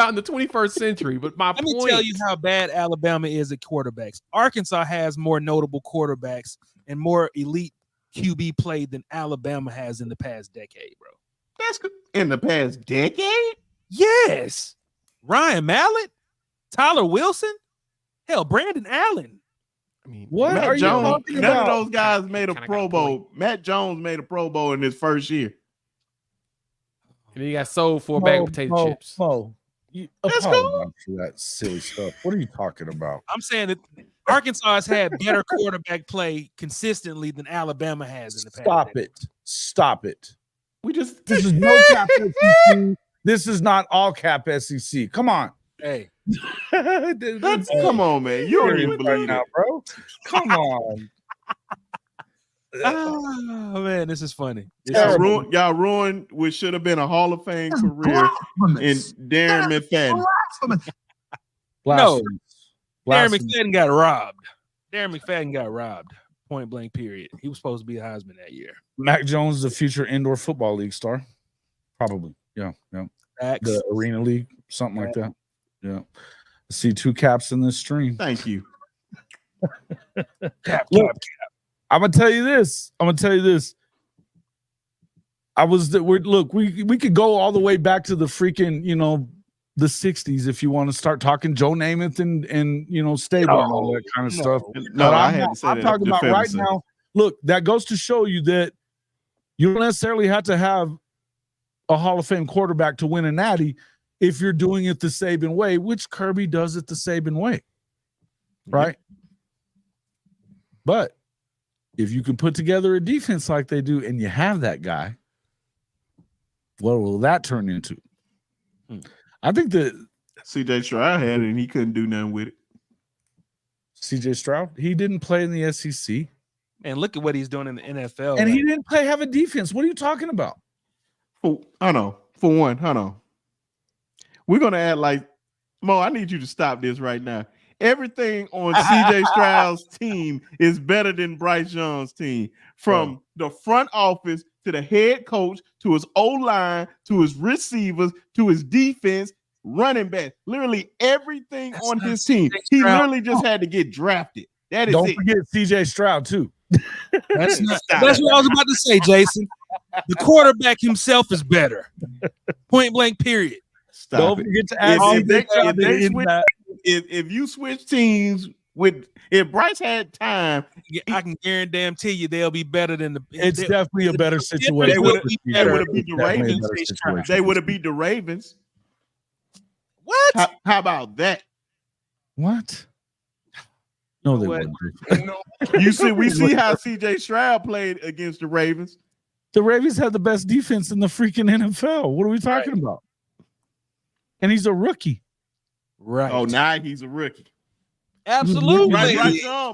in the 21st century. But my Let point. me tell you how bad Alabama is at quarterbacks. Arkansas has more notable quarterbacks and more elite QB play than Alabama has in the past decade, bro. That's good. In the past decade. Yes. Ryan Mallett, Tyler Wilson, hell, Brandon Allen. I mean, What Matt are you Jones. talking None about? of those guys made a Kinda Pro got a point. Bowl. Matt Jones made a Pro Bowl in his first year. And then you got sold for a bag of potato chips. You Let's go. apologize for that silly stuff. What are you talking about? I'm saying that Arkansas has had better quarterback play consistently than Alabama has in the past. Stop decade. it. Stop it. We just This is no cap SEC. This is not all cap SEC. Come on. Hey, come on, man. You don't even Right believe now, it. bro. Come on. oh man, this is funny. This Y'all is- terrible. ruined what should have been a Hall of Fame career in Darren McFadden. Blasphemous. Darren Blasphemous. McFadden got robbed. Darren McFadden got robbed. Point blank. Period. He was supposed to be a Heisman that year. Mac Jones is a future indoor football league star. Probably. Yeah. Facts. The Arena League, something like that. Yeah. I see two caps in this stream. Thank you. Cap, Look, cap, I'm gonna tell you this. We could go all the way back to the freaking, the 60s if you want to start talking Joe Namath and Stable and all that kind of No. stuff. No, But I I'm had not- to say I'm that. talking about right defensively. now. Look, that goes to show you that you don't necessarily have to have a Hall of Fame quarterback to win a natty if you're doing it the Saban way, which Kirby does it the Saban way. Right? But if you can put together a defense like they do and you have that guy, what will that turn into? I think that CJ Stroud had it and he couldn't do nothing with it. CJ Stroud, he didn't play in the SEC And look at what he's doing in the NFL. and right? he didn't have a defense. What are you talking about? Hold on. We're gonna act like Mo. I need you to stop this right now. Everything on CJ Stroud's team is better than Bryce Young's team. From the front office to the head coach to his O-line to his receivers to his defense, running back. Literally everything That's on not his team. CJ He Stroud. literally just had to get drafted. That is Don't it. forget CJ Stroud too. That's not, Stop that's it. what I was about to say, Jason. The quarterback himself is better. Point blank. Period. Stop Don't it. forget to add If CJ they- Stroud if they in switch- that. If you switch teams if Bryce had time, I can guarantee you they'll be better than the. It's they- definitely a better situation. They would've- for they CJ. would've beat the Definitely a Ravens. better situation. they would have beat the Ravens. What? How about that? What? No, they What? wouldn't. You see, we see how C.J. Stroud played against the Ravens. The Ravens had the best defense in the freaking NFL. What are we talking about? And he's a rookie. Right. Oh, now he's a rookie. Absolutely.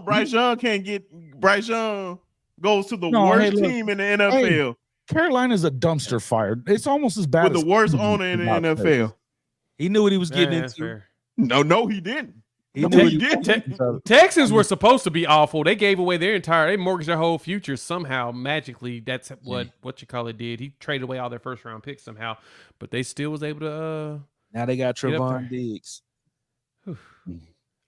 Bryce Young can't get. Bryce Young goes to the No, worst hey, look. team in the NFL Carolina's a dumpster fire. It's almost as bad with as the worst Cleveland owner in the is out there. NFL. He knew what he was getting Yeah, that's into. fair. No, he didn't. He No, knew what he he didn't. Texans were supposed to be awful. They gave away they mortgaged their whole future somehow. Magically, that's what you call it did. He traded away all their first round picks somehow, but they still was able to. Now they got Get up Trevon there. Diggs.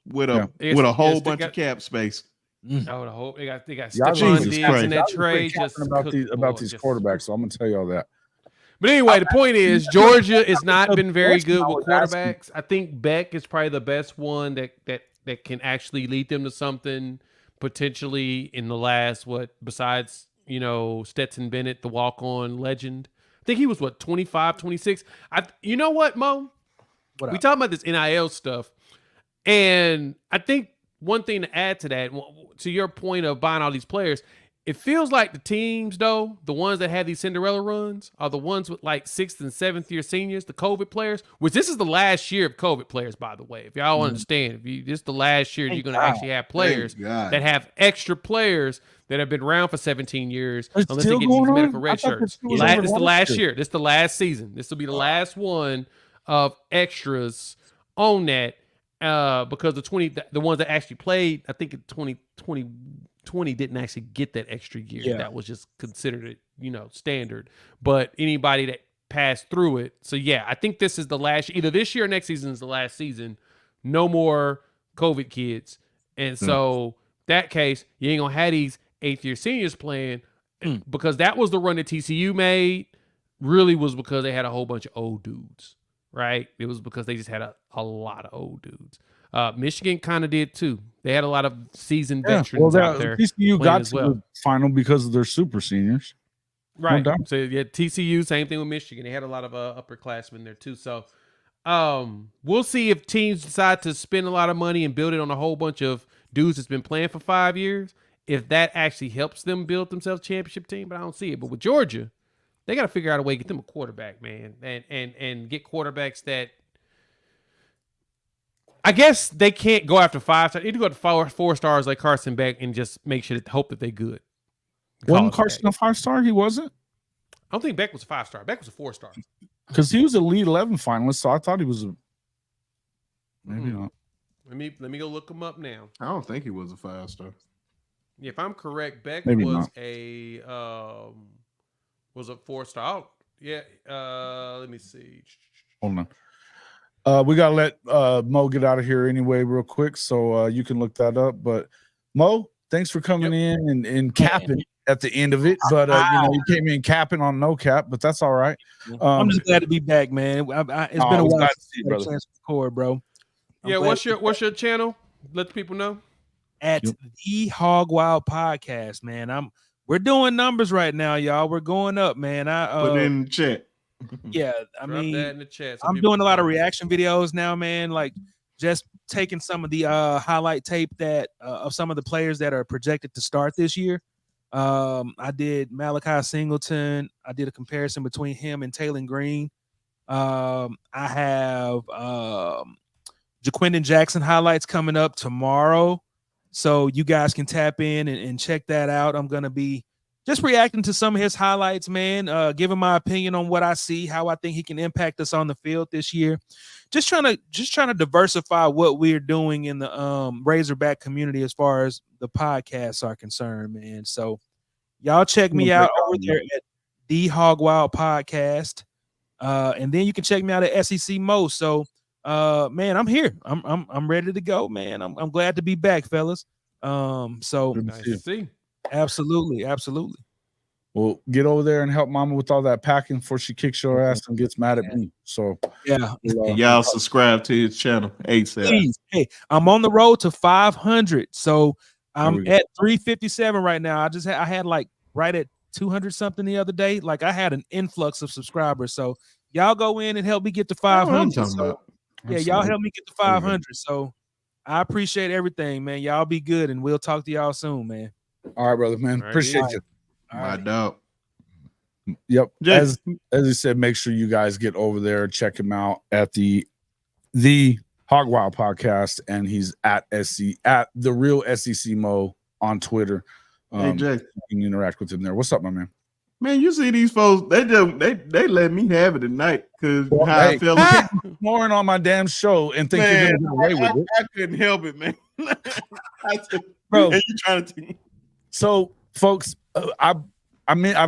With Yes, a whole yes, they bunch got- of cap space. Oh, the whole they got Y'all Stephon Jesus Diggs Christ. in Y'all that just trade. been Just capping about cooked these just- quarterbacks, so I'm gonna tell y'all that. But anyway, the point is Georgia has not been very That's good what I with was asking. quarterbacks. I think Beck is probably the best one that can actually lead them to something potentially in the last besides, Stetson Bennett, the walk-on legend. I think he was 25, 26. You know what, Mo? What We up? talking about this NIL stuff. And I think one thing to add to that, to your point of buying all these players, it feels like the teams, though, the ones that have these Cinderella runs are the ones with like 6th and 7th year seniors, the COVID players, which this is the last year of COVID players, by the way. If y'all understand, this is the last year you're going to actually have players God. that have extra players that have been around for 17 years, It's unless they still get these going on? medical I red thought this shirts. was It's over the last last year. year. This is the last season. This will be the last one of extras on that. Because the ones that actually played, I think in 2020 didn't actually get that extra year. Yeah. That was just considered standard. But anybody that passed through it, so yeah, I think this is the last. Either this year or next season is the last season. No more COVID kids, and so that case, you ain't gonna have these 8th year seniors playing because that was the run that TCU made. Really was because they had a whole bunch of old dudes. Right? It was because they just had a lot of old dudes. Michigan kind of did too. They had a lot of seasoned veterans out there. TCU playing got as to well. the final because of their super seniors. Right. doubt. So yeah, TCU, same thing with Michigan. They had a lot of upperclassmen there too. So we'll see if teams decide to spend a lot of money and build it on a whole bunch of dudes that's been playing for 5 years. If that actually helps them build themselves a championship team, but I don't see it. But with Georgia, they got to figure out a way to get them a quarterback, man, and get quarterbacks that. I guess they can't go after 5 stars. They need to go to 4 stars like Carson Beck and just make sure that hope that they're good. Wasn't Call it Carson a 5-star? He wasn't, I don't think Beck was a 5-star. Beck was a 4-star. because he was a Elite 11 finalist. So I thought he was a. Maybe Hmm. not. Let me go look him up now. I don't think he was a 5-star. Yeah, if I'm correct, Beck Maybe was not. a 4-star. Oh, yeah. Let me see. Hold on. We gotta let Mo get out of here anyway, real quick, so you can look that up. But Mo, thanks for coming in and capping at the end of it. But you came in capping on no cap, but that's all right. I'm just glad to be back, man. It's been a while glad to since see you, I had a brother. chance to record, bro. I'm Yeah, glad what's your channel? Let the people know. at Yep. the Hog Wild Podcast, man. We're doing numbers right now, y'all. We're going up, man. Put it in the chat. Yeah, I Drop mean, that in the chat. so I'm people doing a can lot of find it. reaction videos now, man. Like just taking some of the highlight tape that of some of the players that are projected to start this year. I did Malachi Singleton. I did a comparison between him and Taylor Green. I have Jaquindon Jackson highlights coming up tomorrow, so you guys can tap in and check that out. I'm gonna be just reacting to some of his highlights, man. Giving my opinion on what I see, how I think he can impact us on the field this year. Just trying to diversify what we're doing in the Razorback community as far as the podcasts are concerned, man. So y'all check me out over there at the Hog Wild Podcast, and then you can check me out at SEC Mo. So, man, I'm here. I'm ready to go, man. I'm glad to be back, fellas. So Good to Nice see you. to see. absolutely. Well, get over there and help Mama with all that packing before she kicks your ass and gets mad at me. So Yeah. we'll, Y'all subscribe to his channel ASAP. Please. Hey, I'm on the road to 500. So There I'm we go. at 357 right now. I had like right at 200 something the other day. Like I had an influx of subscribers. So y'all go in and help me get to That's what I'm 500. talking So, about. yeah, y'all help me get to 500. So I appreciate everything, man. Y'all be good, and we'll talk to y'all soon, man. All right, brother, man. All right, Appreciate dude. you. My dog. Yep. Jay. As he said, make sure you guys get over there, check him out at the Hog Wild podcast, and he's at the real SEC Mo on Twitter. Hey, Jay. You can interact with him there. What's up, my man? Man, you see these folks, they let me have it tonight because Well, how hey, I felt. Snoring on my damn show and think you're Man, gonna get away with it, I couldn't help it, man. bro. And you trying to So, folks, I've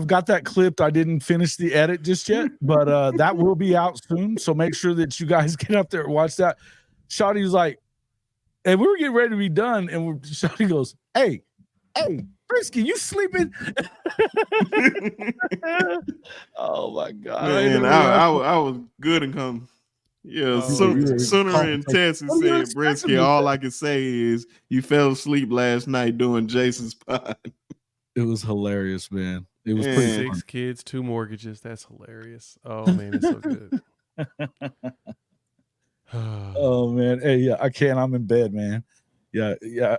got that clipped. I didn't finish the edit just yet, but that will be out soon. So make sure that you guys get up there and watch that. Shotty was like, and we were getting ready to be done, and Shotty goes, "Hey, Brisky, you sleeping?" Oh my god! man, I was good and come. Yeah, you're Sooner calm. in Texas What are you said, expecting me Brisky, to all say?" I can say is you fell asleep last night doing Jason's pod. It was hilarious, man. It was Man. pretty 6 fun. kids, 2 mortgages. That's hilarious. Oh man, it's so good. Oh man, hey, yeah, I can't. I'm in bed, man. Yeah, yeah,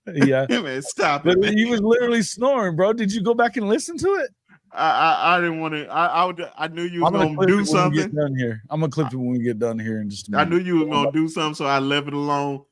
yeah. Man, stop But it, man. he was literally snoring, bro. Did you go back and listen to it? I didn't want to. I knew you was I'm gonna gonna clip do it when we get something. done here. I'm gonna clip it when we get done here in just a I minute. knew you was gonna do something, so I left it alone.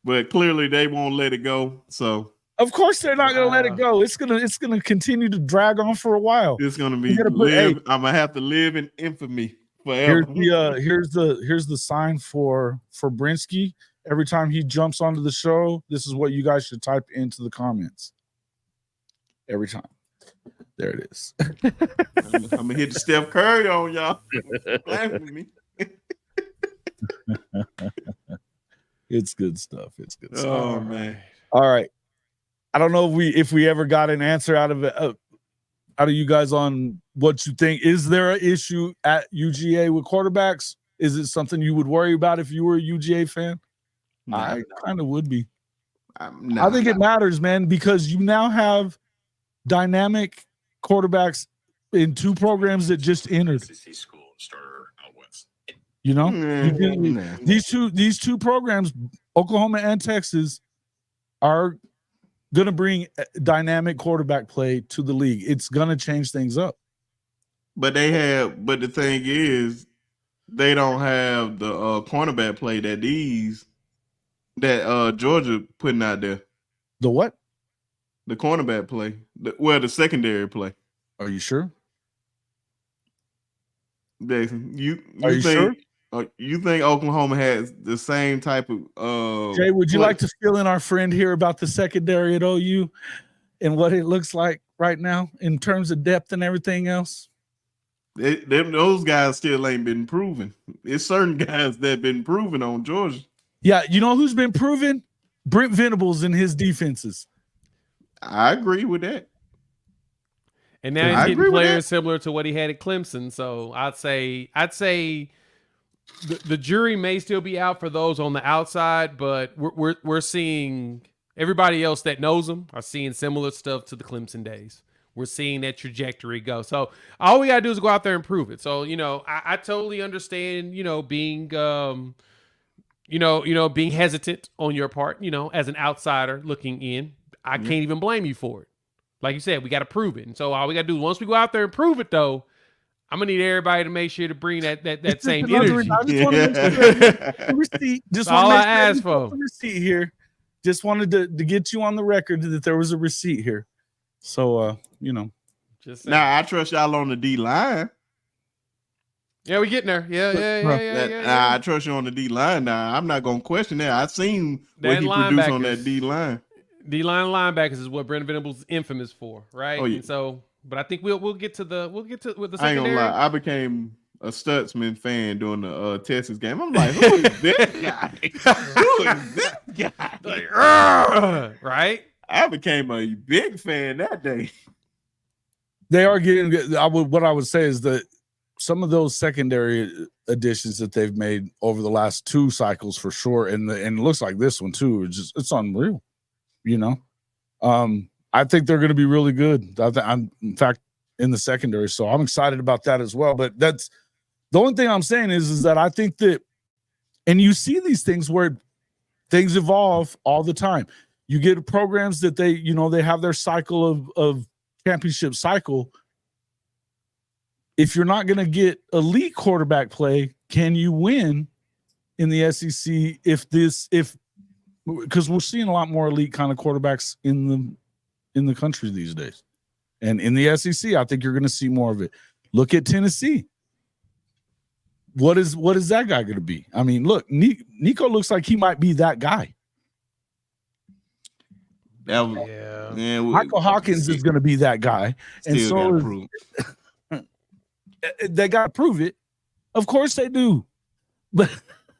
But clearly, they won't let it go. So Of course, they're not gonna let it Wow. go. It's gonna continue to drag on for a while. it's gonna be You gotta put- live. hey. I'm gonna have to live in infamy forever. Here's the sign for Brinsky. Every time he jumps onto the show, this is what you guys should type into the comments. Every time. There it is. I'm gonna hit the Steph Curry on y'all. Laughing at me. It's good stuff. It's good stuff. Oh man. All right. I don't know if we ever got an answer out of you guys on what you think. Is there an issue at UGA with quarterbacks? Is it something you would worry about if you were a UGA fan? I kind of would be. I think it matters, man, because you now have dynamic quarterbacks in 2 programs that just entered. SEC school starter out west. You know, Nah. these two programs, Oklahoma and Texas, are going to bring dynamic quarterback play to the league. It's going to change things up. But the thing is, they don't have the cornerback play that Georgia putting out there. The what? The cornerback play. The secondary play. Are you sure? Jason, you Are you think you think Oklahoma has the same type of Jay, would you play? like to fill in our friend here about the secondary at OU and what it looks like right now in terms of depth and everything else? Those guys still ain't been proven. It's certain guys that been proven on Georgia. Yeah, you know who's been proven? Brent Venables and his defenses. I agree with that. And now I he's agree getting with players similar to what he had at Clemson. So I'd say the jury may still be out for those on the outside, but we're seeing everybody else that knows them are seeing similar stuff to the Clemson days. We're seeing that trajectory go. So all we gotta do is go out there and prove it. So I totally understand being being hesitant on your part. As an outsider looking in, I can't even blame you for it. Like you said, we got to prove it. And so all we got to do is once we go out there and prove it, though, I'm going to need everybody to make sure to bring that same energy. I just wanted to make sure the receipt. Just All wanted to I asked make sure for. the receipt here. Just wanted to get you on the record that there was a receipt here. So, Just saying. Now I trust y'all on the D line. Yeah, we getting there. Yeah. I trust you on the D line. Now I'm not gonna question that. I've seen what That he produced on linebackers. that D line. D-line linebackers is what Brent Venables is infamous for, right? Oh, yeah. And so, but I think we'll get to with the I ain't secondary. gonna lie. I became a Stutzman fan during the Texas game. I'm like, who is this guy? Who is this guy? Like, "Argh!" right? I became a big fan that day. they are getting good. What I would say is that some of those secondary additions that they've made over the last 2 cycles for sure, and it looks like this one too, it's unreal. I think they're going to be really good. I'm in fact in the secondary, so I'm excited about that as well. But that's the only thing I'm saying is that I think that, and you see these things where things evolve all the time. You get programs that they have their cycle of championship cycle. If you're not going to get elite quarterback play, can you win in the SEC because we're seeing a lot more elite kind of quarterbacks in the country these days. And in the SEC, I think you're going to see more of it. Look at Tennessee. What is that guy going to be? I mean, look, Nico looks like he might be that guy. That was, Yeah. man, Michael Hawkins is going to be that guy, and still so gotta is, prove. they got to prove it. Of course they do. But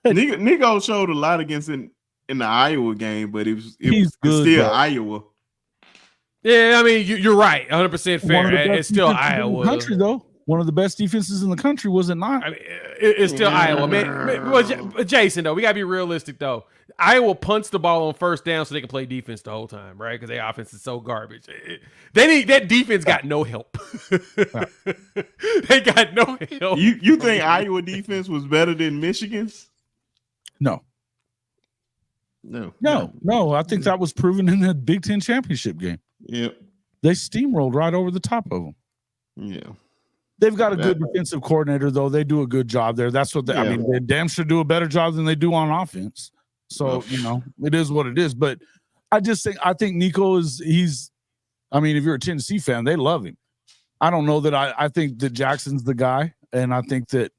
Nico showed a lot against in the Iowa game, but He's it's good, still though. Iowa. Yeah, I mean, you're right. 100% one of the fair. best It's still defenses in the Iowa. country, though. One of the best defenses in the country, was it not? I mean, it's still Iowa. But Jason, though, we got to be realistic, though. Iowa punts the ball on first down so they can play defense the whole time, right? Because their offense is so garbage. That defense got no help. They got no help. You think Iowa defense was better than Michigan's? No. No. I think that was proven in the Big Ten championship game. Yep. They steamrolled right over the top of them. Yeah. They've got a good defensive coordinator, though. They do a good job there. That's what I mean. They damn sure do a better job than they do on offense. So, it is what it is. But I think Nico if you're a Tennessee fan, they love him. I don't know that I think that Jackson's the guy. And I think that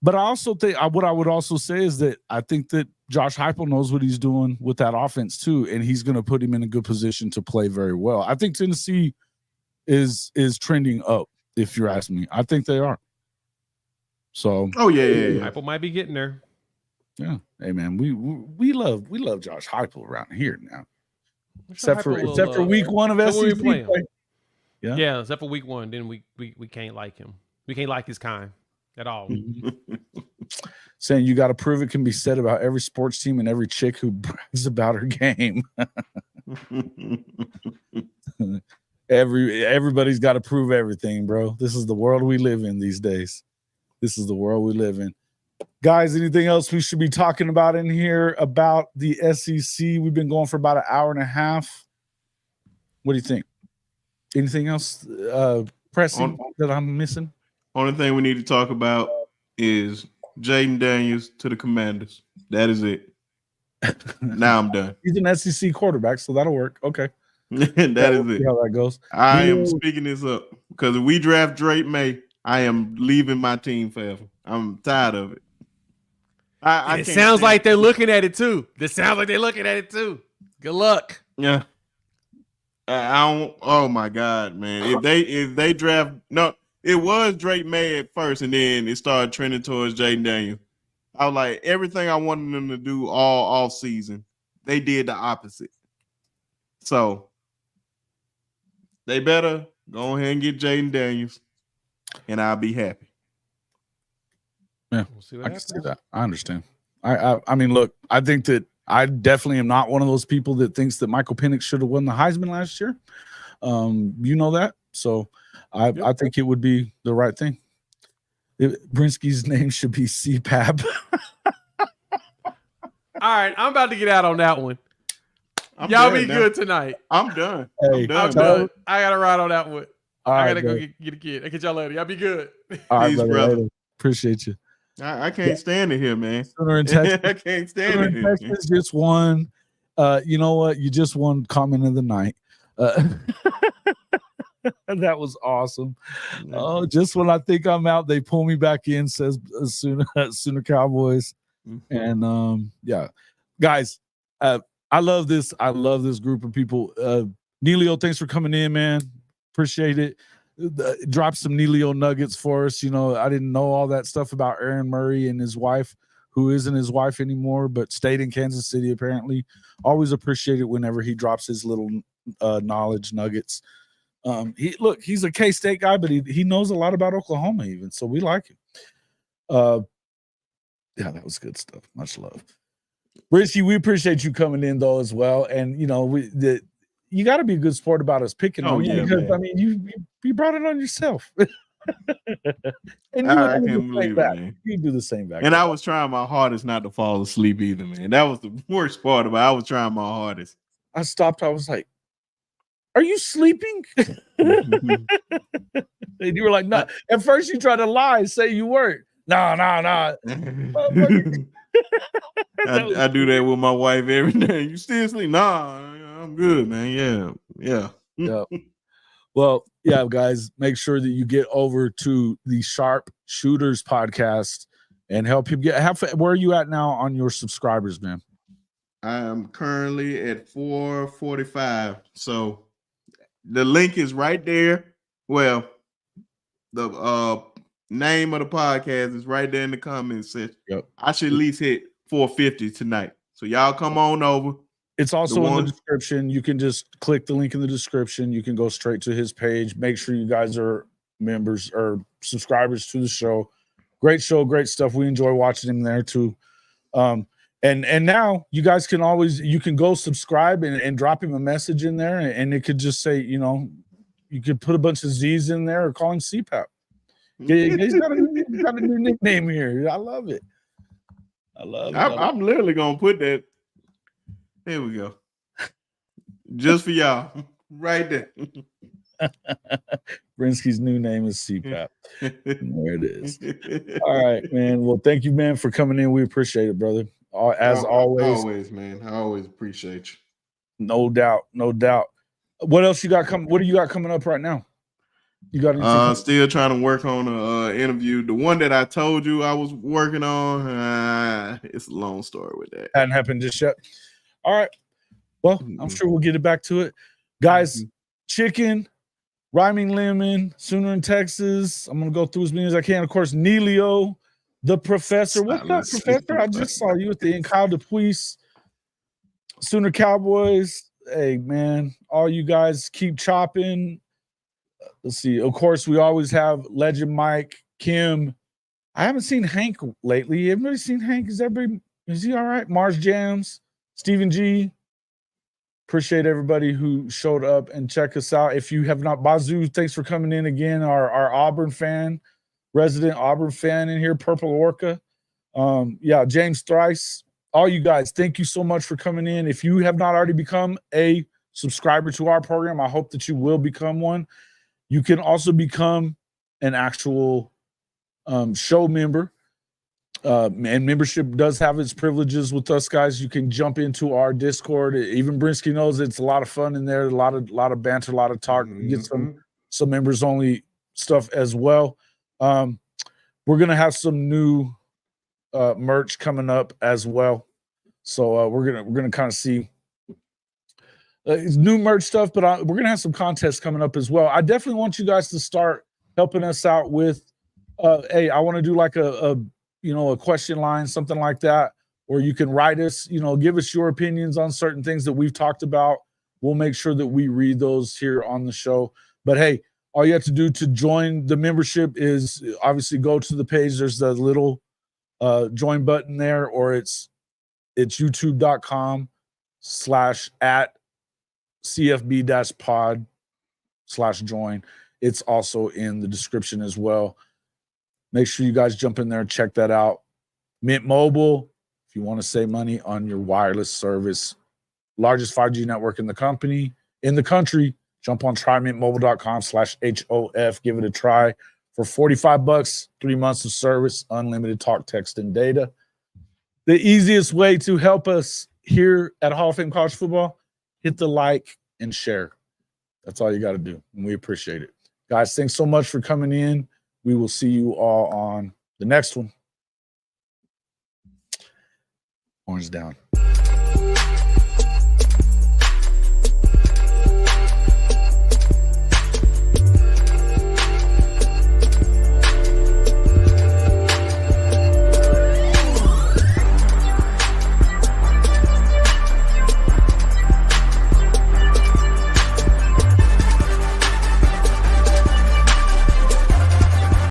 but I also think what I would also say is that I think that Josh Heupel knows what he's doing with that offense too, and he's going to put him in a good position to play very well. I think Tennessee is trending up, if you're asking me. I think they are. So, Heupel might be getting there. Yeah, hey man, we love Josh Heupel around here now, except for week one of SEC play. Yeah, except for week one, then we can't like him. We can't like his kind at all. Saying you got to prove it can be said about every sports team and every chick who brags about her game. Everybody's got to prove everything, bro. This is the world we live in these days. This is the world we live in. Guys, anything else we should be talking about in here about the SEC? We've been going for about an hour and a half. What do you think? Anything else pressing that I'm missing? Only thing we need to talk about is Jaden Daniels to the Commanders. That is it. Now I'm done. He's an SEC quarterback, so that'll work. Okay. That is it. See how that goes. I am speaking this up because if we draft Drake May, I am leaving my team forever. I'm tired of it. It sounds like they're looking at it too. Good luck. Yeah. I don't. Oh my God, man! If they draft it was Drake May at first, and then it started trending towards Jaden Daniels. I was like, everything I wanted them to do all off season, they did the opposite. So they better go ahead and get Jaden Daniels, and I'll be happy. Yeah, I can see that. I understand. I mean, look, I think that I definitely am not one of those people that thinks that Michael Penix should have won the Heisman last year. You know that. So I think it would be the right thing. Brinsky's name should be CPAP. All right, I'm about to get out on that one. Y'all be good tonight. I'm done. Hey, I'm done. I got to ride on that one. I got to go get a kid. I'll catch y'all later. Y'all be good. All right, Peace, brother. Later. Appreciate you. I can't stand it here, man. Sooner in Texas. I can't stand it here. Texas just won. You know what? You just won comment of the night. That was awesome. Oh, just when I think I'm out, they pull me back in, says Sooner Cowboys. And yeah, guys, I love this. I love this group of people. Neilio, thanks for coming in, man. Appreciate it. Drop some Neilio nuggets for us. You know, I didn't know all that stuff about Aaron Murray and his wife, who isn't his wife anymore, but stayed in Kansas City apparently. Always appreciate it whenever he drops his little knowledge nuggets. He's a K-State guy, but he knows a lot about Oklahoma even, so we like him. Yeah, that was good stuff. Much love. Richie, we appreciate you coming in though as well. And you know, you got to be a good sport about us picking on you because man. I mean, you brought it on yourself. And you I would do can't the same believe it, back. man. You do the same back. And I was trying my hardest not to fall asleep either, man. That was the worst part of it. I was trying my hardest. I stopped. I was like, "Are you sleeping?" Mhm. And you were like, "No." At first, you tried to lie, say you weren't. No. I do that with my wife every day. You still sleep? Nah, I'm good, man. Yeah. Yeah. Well, yeah, guys, make sure that you get over to the Sharp Shooters podcast and help him where are you at now on your subscribers, man? I am currently at 445. So the link is right there. Well, the name of the podcast is right there in the comments section. Yep. I should at least hit 450 tonight. So y'all come on over. It's also in the one- description. You can just click the link in the description. You can go straight to his page. Make sure you guys are members or subscribers to the show. Great show, great stuff. We enjoy watching him there too. And now you guys can you can go subscribe and drop him a message in there, and it could just say, you could put a bunch of Z's in there or call him CPAP. He's got a new nickname here. I love it. I love it. I'm literally gonna put that. There we go. Just for y'all. Right there. Brinsky's new name is CPAP. There it is. All right, man. Well, thank you, man, for coming in. We appreciate it, brother. As always, man. I always appreciate you. No doubt. What else you got coming? What do you got coming up right now? You got anything? Still trying to work on an interview. The one that I told you I was working on, it's a long story with that. Hadn't happened just yet. All right. Well, I'm sure we'll get it back to it. Guys, Chicken, Rhyming Lemon, Sooner in Texas. I'm going to go through as many as I can. Of course, Neilio, the Professor. What's up, Professor? I just saw you at the end. Kyle DePuis, Sooner Cowboys. Hey, man, all you guys keep chopping. Let's see. Of course, we always have Legend Mike, Kim. I haven't seen Hank lately. Everybody seen Hank? Is he all right? Mars Jams, Stephen G. Appreciate everybody who showed up and check us out. If you have not, Bazoo, thanks for coming in again. Our Auburn fan, resident Auburn fan in here, Purple Orca. James Thrice. All you guys, thank you so much for coming in. If you have not already become a subscriber to our program, I hope that you will become one. You can also become an actual show member. And membership does have its privileges with us, guys. You can jump into our Discord. Even Brinsky knows it's a lot of fun in there. A lot of banter, a lot of talk. You get some members only stuff as well. We're gonna have some new merch coming up as well. So we're gonna kind of see it's new merch stuff, but we're gonna have some contests coming up as well. I definitely want you guys to start helping us out with. Hey, I want to do like a question line, something like that, or you can write us, give us your opinions on certain things that we've talked about. We'll make sure that we read those here on the show. But hey, all you have to do to join the membership is obviously go to the page. There's the little join button there, or it's youtube.com/@CFB-pod/join. It's also in the description as well. Make sure you guys jump in there and check that out. Mint Mobile, if you want to save money on your wireless service, largest 5G network in the country, jump on trymintmobile.com/HOF. Give it a try for $45, 3 months of service, unlimited talk, text, and data. The easiest way to help us here at Hall of Fame College Football, hit the like and share. That's all you got to do, and we appreciate it. Guys, thanks so much for coming in. We will see you all on the next one. Horns down.